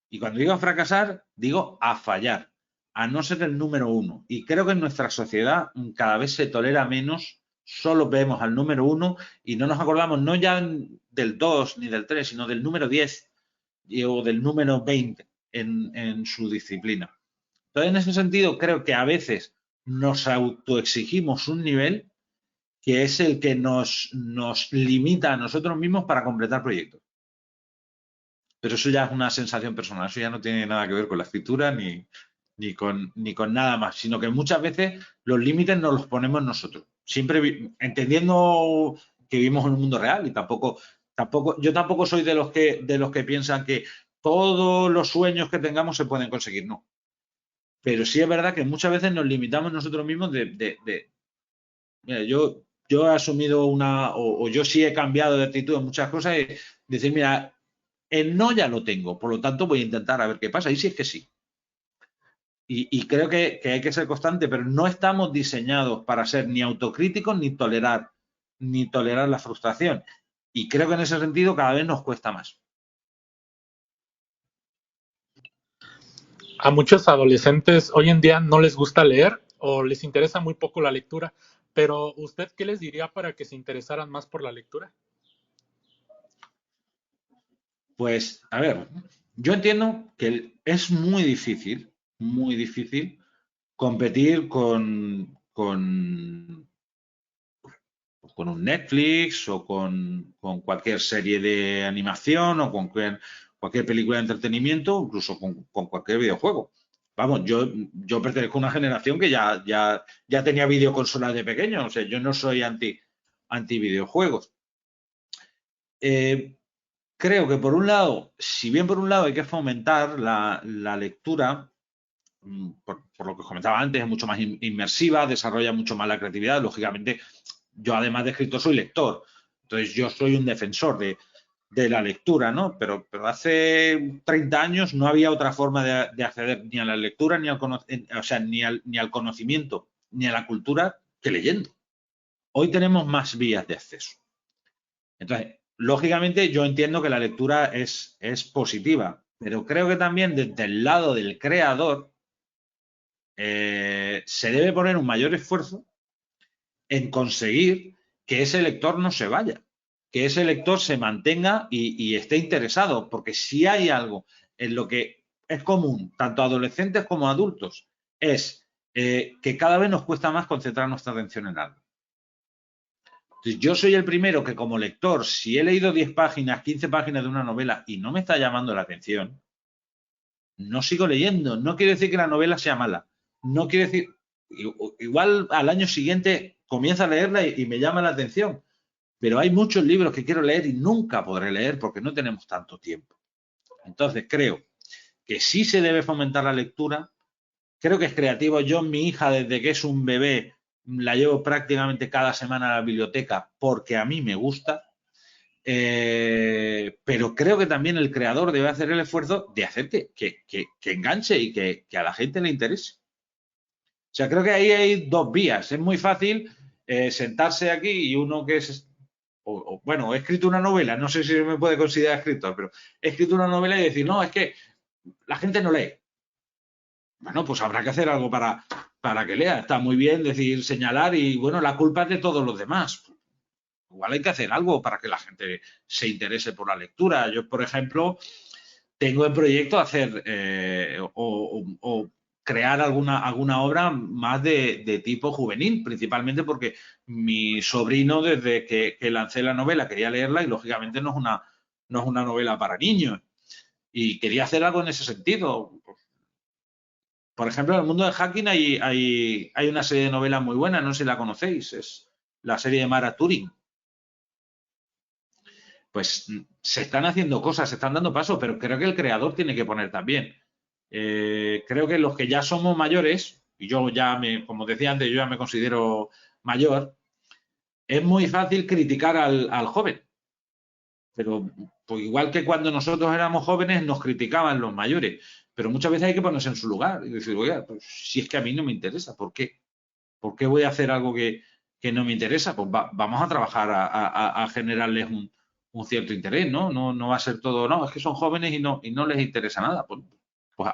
D: Y cuando digo a fracasar, digo a fallar, a no ser el número 1. Y creo que en nuestra sociedad cada vez se tolera menos, solo vemos al número 1 y no nos acordamos no ya del 2 ni del 3, sino del número 10 o del número 20 en su disciplina. Entonces, en ese sentido, creo que a veces nos autoexigimos un nivel que es el que nos limita a nosotros mismos para completar proyectos. Pero eso ya es una sensación personal, eso ya no tiene nada que ver con la escritura ni con nada más, sino que muchas veces los límites nos los ponemos nosotros, siempre entendiendo que vivimos en un mundo real y yo tampoco soy de los que piensan que todos los sueños que tengamos se pueden conseguir, no. Pero sí es verdad que muchas veces nos limitamos nosotros mismos mira, yo he asumido o yo sí he cambiado de actitud en muchas cosas y decir, mira, el no ya lo tengo, por lo tanto voy a intentar a ver qué pasa, y si es que sí. Y creo que hay que ser constante, pero no estamos diseñados para ser ni autocríticos ni tolerar la frustración. Y creo que en ese sentido cada vez nos cuesta más.
C: A muchos adolescentes hoy en día no les gusta leer o les interesa muy poco la lectura, pero ¿usted qué les diría para que se interesaran más por la lectura?
D: Pues, a ver, yo entiendo que es muy difícil competir con un Netflix o con cualquier serie de animación o con cualquier película de entretenimiento, incluso con cualquier videojuego. Vamos, yo pertenezco a una generación que ya tenía videoconsolas de pequeño, o sea, yo no soy anti videojuegos. Creo que por un lado, si bien por un lado hay que fomentar la lectura, por lo que os comentaba antes, es mucho más inmersiva, desarrolla mucho más la creatividad. Lógicamente, yo además de escritor soy lector, entonces yo soy un defensor de la lectura, ¿no? Pero hace 30 años no había otra forma de acceder ni a la lectura, ni al conocimiento, ni a la cultura que leyendo. Hoy tenemos más vías de acceso. Entonces, lógicamente yo entiendo que la lectura es positiva, pero creo que también desde el lado del creador se debe poner un mayor esfuerzo en conseguir que ese lector no se vaya, que ese lector se mantenga y esté interesado, porque si hay algo en lo que es común, tanto adolescentes como adultos, es que cada vez nos cuesta más concentrar nuestra atención en algo. Entonces, yo soy el primero que como lector, si he leído 10 páginas, 15 páginas de una novela y no me está llamando la atención, no sigo leyendo. No quiere decir que la novela sea mala. No quiere decir, igual al año siguiente comienzo a leerla y me llama la atención. pero hay muchos libros que quiero leer y nunca podré leer porque no tenemos tanto tiempo. Entonces creo que sí se debe fomentar la lectura. Creo que es creativo. Yo, mi hija, desde que es un bebé, la llevo prácticamente cada semana a la biblioteca porque a mí me gusta. Pero creo que también el creador debe hacer el esfuerzo de hacer que enganche y que a la gente le interese. O sea, creo que ahí hay dos vías. Es muy fácil sentarse aquí y uno que es, bueno, he escrito una novela, no sé si me puede considerar escritor, pero he escrito una novela y decir, no, es que la gente no lee. Bueno, pues habrá que hacer algo para que lea. Está muy bien decir, señalar y, bueno, la culpa es de todos los demás. Igual hay que hacer algo para que la gente se interese por la lectura. Yo, por ejemplo, tengo en proyecto hacer o crear alguna obra más de tipo juvenil, principalmente porque mi sobrino, desde que lancé la novela, quería leerla y, lógicamente, no es una novela para niños. Y quería hacer algo en ese sentido. Por ejemplo, en el mundo del hacking hay una serie de novelas muy buenas, no sé si la conocéis, es la serie de Mara Turing. Pues se están haciendo cosas, se están dando pasos, pero creo que el creador tiene que poner también. Creo que los que ya somos mayores, y yo ya como decía antes, yo ya me considero mayor, es muy fácil criticar al joven. Pero pues, igual que cuando nosotros éramos jóvenes nos criticaban los mayores, pero muchas veces hay que ponerse en su lugar y decir, oiga, pues, si es que a mí no me interesa, ¿por qué? ¿Por qué voy a hacer algo que no me interesa? Pues vamos a trabajar a generarles un cierto interés, ¿no? No va a ser todo, no, es que son jóvenes y no les interesa nada. Pues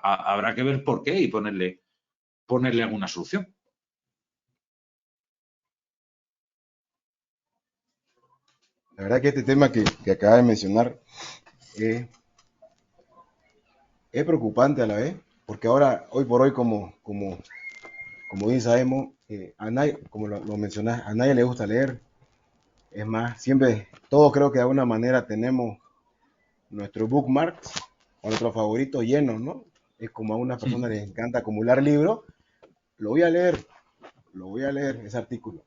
D: habrá que ver por qué y ponerle alguna solución.
E: La verdad que este tema que acabas de mencionar es preocupante a la vez, porque ahora, hoy por hoy, como bien sabemos, a nadie, como lo mencionás, a nadie le gusta leer. Es más, siempre, todos creo que de alguna manera tenemos nuestros bookmarks o nuestros favoritos llenos, ¿no? Es como a una persona les encanta acumular libros, lo voy a leer ese artículo.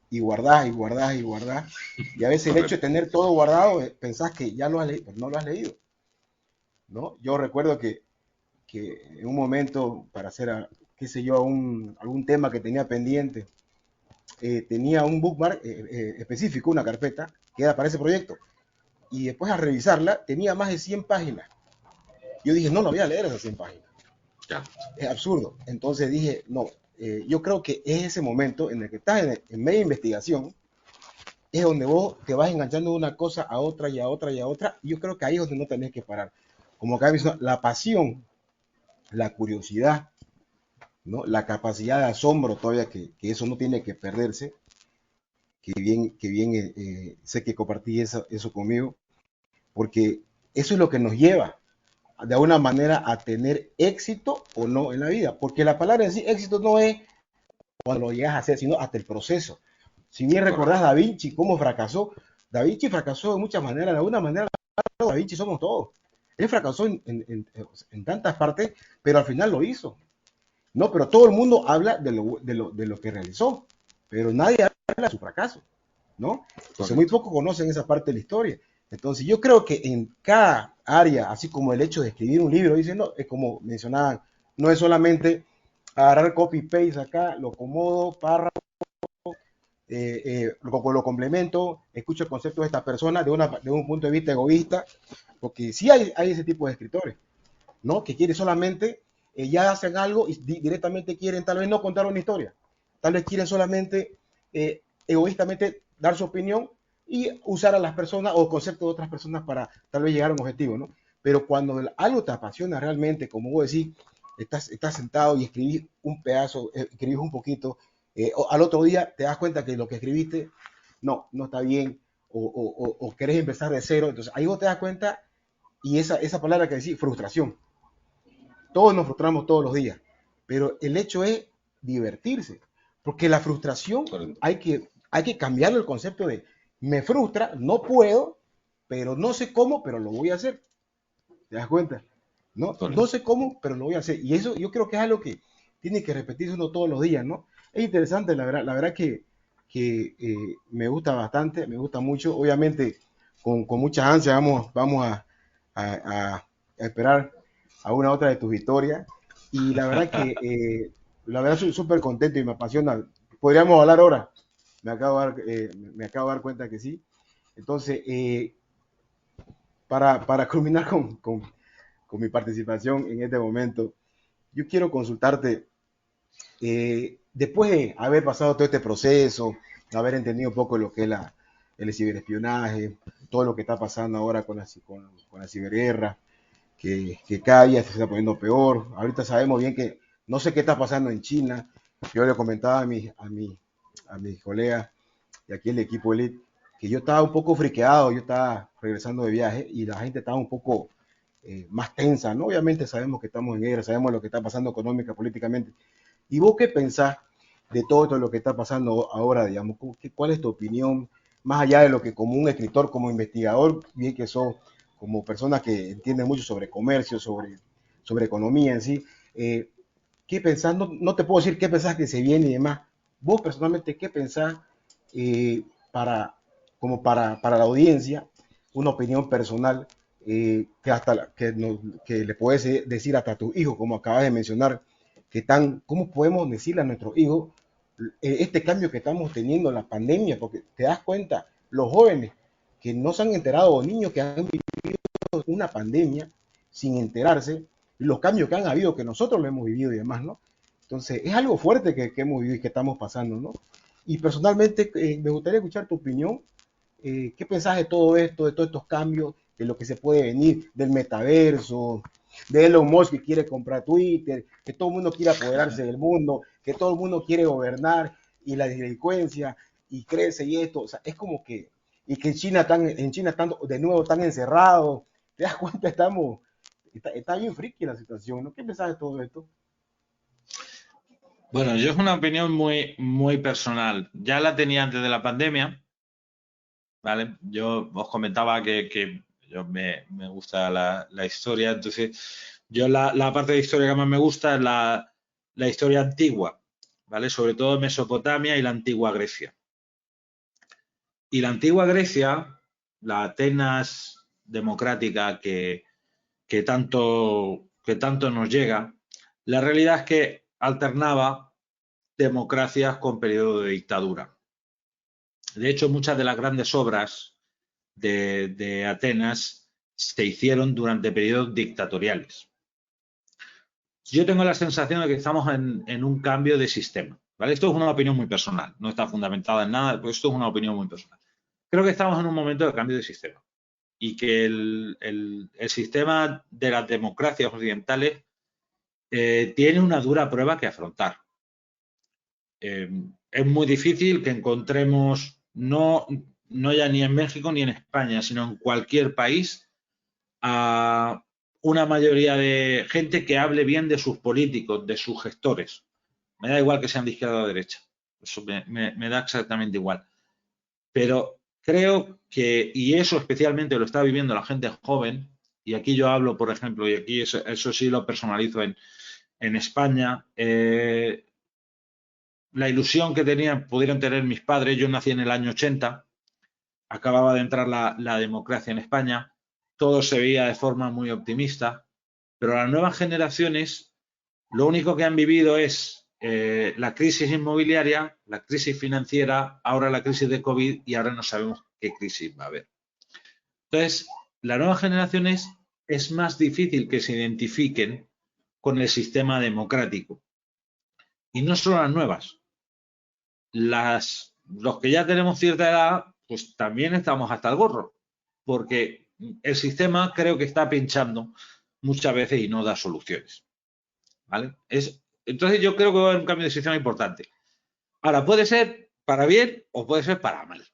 E: Y guardás, y guardás, y guardás. Y a veces el hecho de tener todo guardado, pensás que ya lo has leído, pero no lo has leído, ¿no? Yo recuerdo que en un momento, para hacer, qué sé yo, algún tema que tenía pendiente, tenía un bookmark específico, una carpeta, que era para ese proyecto. Y después, al revisarla, tenía más de 100 páginas. Yo dije, no voy a leer esas 100 páginas.
B: Ya.
E: Es absurdo. Entonces dije, no, yo creo que es ese momento en el que estás en media investigación, es donde vos te vas enganchando de una cosa a otra y a otra y a otra. Y yo creo que ahí es donde no tenés que parar. Como acá mismo, la pasión, la curiosidad, ¿no? La capacidad de asombro todavía que eso no tiene que perderse, que bien sé que compartí eso conmigo, porque eso es lo que nos lleva de alguna manera a tener éxito o no en la vida, porque la palabra en sí, éxito no es cuando lo llegas a hacer, sino hasta el proceso. Si bien recordás Da Vinci, cómo fracasó, Da Vinci fracasó de muchas maneras, de alguna manera Da Vinci somos todos. Él fracasó en tantas partes, pero al final lo hizo. No, pero todo el mundo habla de lo que realizó, pero nadie habla de su fracaso, ¿no? Entonces muy poco conocen esa parte de la historia. Entonces yo creo que en cada área, así como el hecho de escribir un libro, diciendo, es como mencionaban, no es solamente agarrar copy-paste acá, lo acomodo, párrafo, lo complemento, escucho el concepto de esta persona de un punto de vista egoísta, porque sí hay ese tipo de escritores, ¿no? Que quieren solamente, ya hacen algo y directamente quieren tal vez no contar una historia, tal vez quieren solamente egoístamente dar su opinión y usar a las personas o conceptos de otras personas para tal vez llegar a un objetivo, ¿no? Pero cuando algo te apasiona realmente, como vos decís, estás sentado y escribís un pedazo, escribís un poquito, al otro día te das cuenta que lo que escribiste no está bien, o querés empezar de cero, entonces ahí vos te das cuenta, y esa palabra que decís, frustración. Todos nos frustramos todos los días, pero el hecho es divertirse, porque la frustración hay que cambiarle el concepto de me frustra, no puedo, pero no sé cómo, pero lo voy a hacer. ¿Te das cuenta? No sé cómo, pero lo voy a hacer. Y eso yo creo que es algo que tiene que repetirse uno todos los días, ¿no? Es interesante, la verdad que me gusta bastante, me gusta mucho. Obviamente, con mucha ansia vamos a esperar a una otra de tus historias. Y la verdad que, la verdad soy súper contento y me apasiona. Podríamos hablar ahora. Me acabo de dar cuenta que sí. Entonces, para culminar con mi participación en este momento, yo quiero consultarte, después de haber pasado todo este proceso, haber entendido un poco lo que es el ciberespionaje, todo lo que está pasando ahora con la ciberguerra, que cada día se está poniendo peor. Ahorita sabemos bien que no sé qué está pasando en China. Yo le comentaba a mis colegas y aquí el equipo Elite que yo estaba un poco friqueado, yo estaba regresando de viaje y la gente estaba un poco más tensa, ¿no? Obviamente sabemos que estamos en guerra, sabemos lo que está pasando económica, políticamente. ¿Y vos qué pensás de todo esto lo que está pasando ahora, digamos? ¿Cuál es tu opinión? Más allá de lo que como un escritor, como investigador, bien que sos como persona que entiende mucho sobre comercio, sobre economía en sí, ¿qué pensás? No te puedo decir qué pensás que se viene y demás. Vos personalmente, ¿qué pensás para, para la audiencia, una opinión personal que le puedes decir hasta a tus hijos, como acabas de mencionar, cómo podemos decirle a nuestros hijos este cambio que estamos teniendo en la pandemia? Porque te das cuenta, los jóvenes que no se han enterado, o niños que han vivido una pandemia sin enterarse, los cambios que han habido, que nosotros lo hemos vivido y demás, ¿no? Entonces, es algo fuerte que hemos vivido y que estamos pasando, ¿no? Y personalmente, me gustaría escuchar tu opinión. ¿Qué pensás de todo esto, de todos estos cambios, de lo que se puede venir, del metaverso, de Elon Musk que quiere comprar Twitter, que todo el mundo quiere apoderarse del mundo, que todo el mundo quiere gobernar y la delincuencia y crece y esto? O sea, es como que, y que en China están de nuevo tan encerrados, te das cuenta, está bien friki la situación, ¿no? ¿Qué pensás de todo esto?
D: Bueno, yo es una opinión muy personal. Ya la tenía antes de la pandemia, ¿vale? Yo os comentaba que yo me gusta la historia, entonces yo la parte de historia que más me gusta es la historia antigua, ¿vale? Sobre todo Mesopotamia y la antigua Grecia. Y la antigua Grecia, la Atenas democrática que tanto nos llega, la realidad es que alternaba democracias con periodo de dictadura. De hecho, muchas de las grandes obras de Atenas se hicieron durante periodos dictatoriales. Yo tengo la sensación de que estamos en un cambio de sistema, ¿vale? Esto es una opinión muy personal, no está fundamentada en nada, pero esto es una opinión muy personal. Creo que estamos en un momento de cambio de sistema y que el sistema de las democracias occidentales tiene una dura prueba que afrontar. Es muy difícil que encontremos, no ya ni en México ni en España, sino en cualquier país, a una mayoría de gente que hable bien de sus políticos, de sus gestores. Me da igual que sean de izquierda o de derecha. Eso me da exactamente igual. Pero creo que, y eso especialmente lo está viviendo la gente joven, y aquí yo hablo, por ejemplo, y aquí eso sí lo personalizo en España, la ilusión que pudieron tener mis padres. Yo nací en el año 80, acababa de entrar la democracia en España, todo se veía de forma muy optimista, pero las nuevas generaciones lo único que han vivido es la crisis inmobiliaria, la crisis financiera, ahora la crisis de COVID y ahora no sabemos qué crisis va a haber. Entonces, las nuevas generaciones es más difícil que se identifiquen con el sistema democrático. Y no solo las nuevas, los que ya tenemos cierta edad, pues también estamos hasta el gorro, porque el sistema creo que está pinchando muchas veces y no da soluciones, ¿vale? Entonces yo creo que va a haber un cambio de sistema importante. Ahora, puede ser para bien o puede ser para mal.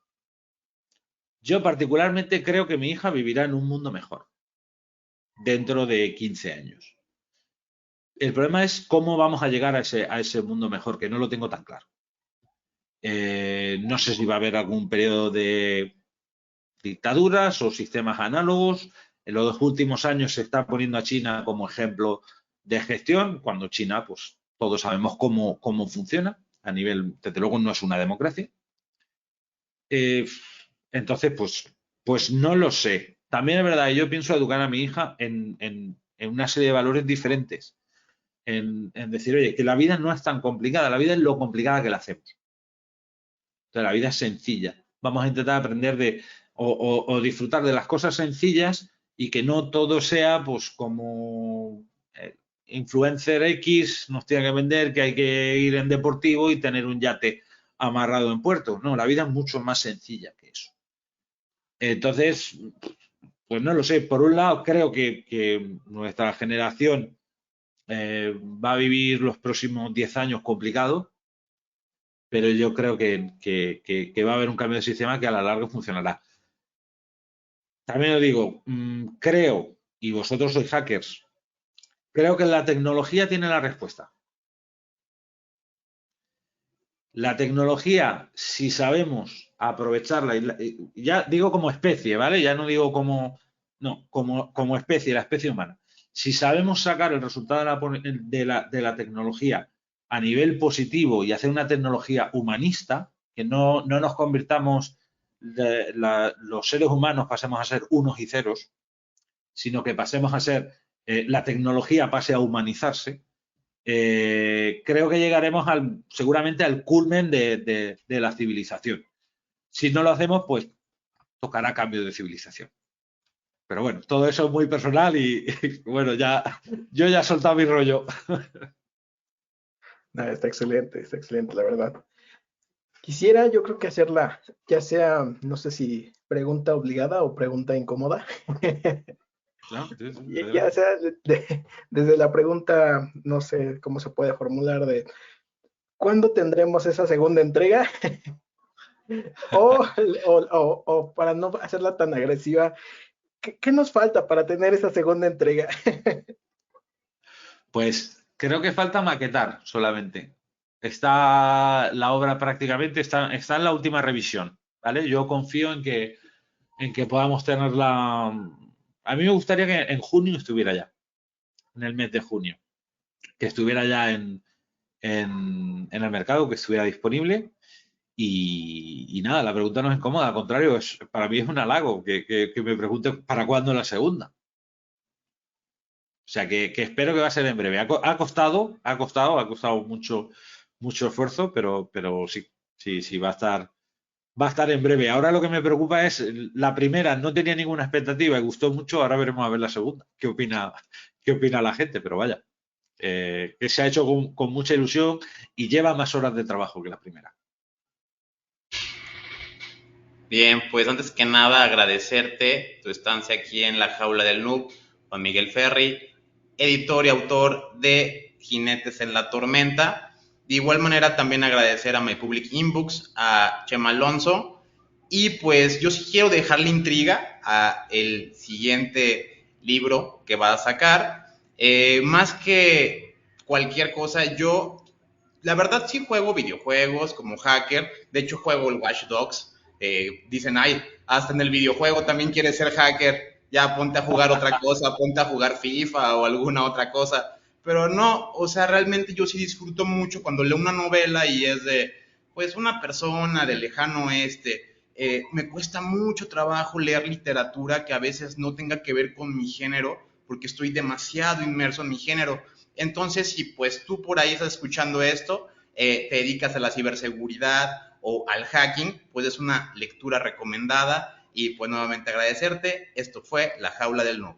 D: Yo particularmente creo que mi hija vivirá en un mundo mejor dentro de 15 años. El problema es cómo vamos a llegar a ese mundo mejor, que no lo tengo tan claro. No sé si va a haber algún periodo de dictaduras o sistemas análogos. En los últimos años se está poniendo a China como ejemplo de gestión, cuando China, pues todos sabemos cómo funciona. A nivel, desde luego, no es una democracia. Entonces, pues no lo sé. También es verdad que yo pienso educar a mi hija en una serie de valores diferentes. En decir, oye, que la vida no es tan complicada, la vida es lo complicada que la hacemos. Entonces, la vida es sencilla. Vamos a intentar aprender o disfrutar de las cosas sencillas y que no todo sea pues como influencer X nos tiene que vender que hay que ir en deportivo y tener un yate amarrado en puerto. No, la vida es mucho más sencilla que eso. Entonces, pues no lo sé. Por un lado, creo que nuestra generación va a vivir los próximos 10 años complicados, pero yo creo que va a haber un cambio de sistema que a la larga funcionará. También os digo, creo, y vosotros sois hackers, creo que la tecnología tiene la respuesta. La tecnología, si sabemos aprovecharla, ya digo como especie, ¿vale? Ya no digo como especie, la especie humana. Si sabemos sacar el resultado de la tecnología a nivel positivo y hacer una tecnología humanista, que no nos convirtamos, los seres humanos pasemos a ser unos y ceros, sino que pasemos a ser, la tecnología pase a humanizarse, creo que llegaremos seguramente al culmen de la civilización. Si no lo hacemos, pues tocará cambio de civilización. Pero bueno, todo eso es muy personal y bueno, yo ya he soltado mi rollo.
F: No, está excelente, la verdad. Quisiera, yo creo que hacerla, ya sea, no sé si pregunta obligada o pregunta incómoda.
D: ¿No? Sí,
F: Ya sea desde la pregunta, no sé cómo se puede formular, de ¿cuándo tendremos esa segunda entrega? o para no hacerla tan agresiva, ¿qué nos falta para tener esa segunda entrega?
D: Pues creo que falta maquetar solamente. Está la obra prácticamente, está en la última revisión, ¿vale? Yo confío en que podamos tenerla. A mí me gustaría que en junio estuviera ya, en el mes de junio, que estuviera ya en el mercado, que estuviera disponible. Y nada, la pregunta no es incómoda, al contrario, para mí es un halago que me pregunte para cuándo la segunda. O sea, que espero que va a ser en breve. Ha costado mucho esfuerzo, pero sí, va a estar en breve. Ahora lo que me preocupa es, la primera no tenía ninguna expectativa y gustó mucho, ahora veremos a ver la segunda. ¿Qué opina la gente? Pero vaya, que se ha hecho con mucha ilusión y lleva más horas de trabajo que la primera.
B: Bien, pues antes que nada agradecerte tu estancia aquí en la Jaula del Noob, Juan Miguel Ferry, editor y autor de Jinetes en la Tormenta. De igual manera también agradecer a My Public Inbooks, a Chema Alonso, y pues yo sí quiero dejarle intriga a el siguiente libro que va a sacar. Más que cualquier cosa, yo la verdad sí juego videojuegos como hacker. De hecho juego el Watch Dogs. Dicen, ay, hasta en el videojuego también quieres ser hacker, ya ponte a jugar otra cosa, ponte a jugar FIFA o alguna otra cosa. Pero no, o sea, realmente yo sí disfruto mucho cuando leo una novela y es de, pues, una persona del lejano oeste. Me cuesta mucho trabajo leer literatura que a veces no tenga que ver con mi género, porque estoy demasiado inmerso en mi género. Entonces, si pues tú por ahí estás escuchando esto, te dedicas a la ciberseguridad o al hacking, pues es una lectura recomendada. Y pues nuevamente agradecerte. Esto fue La Jaula del Noob.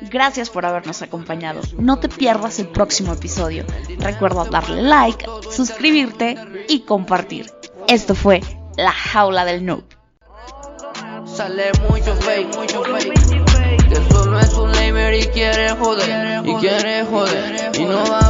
A: Gracias por habernos acompañado. No te pierdas el próximo episodio. Recuerda darle like, suscribirte y compartir. Esto fue La Jaula del Noob.
G: Sale mucho fake, que solo es un lamer y quiere joder, y no va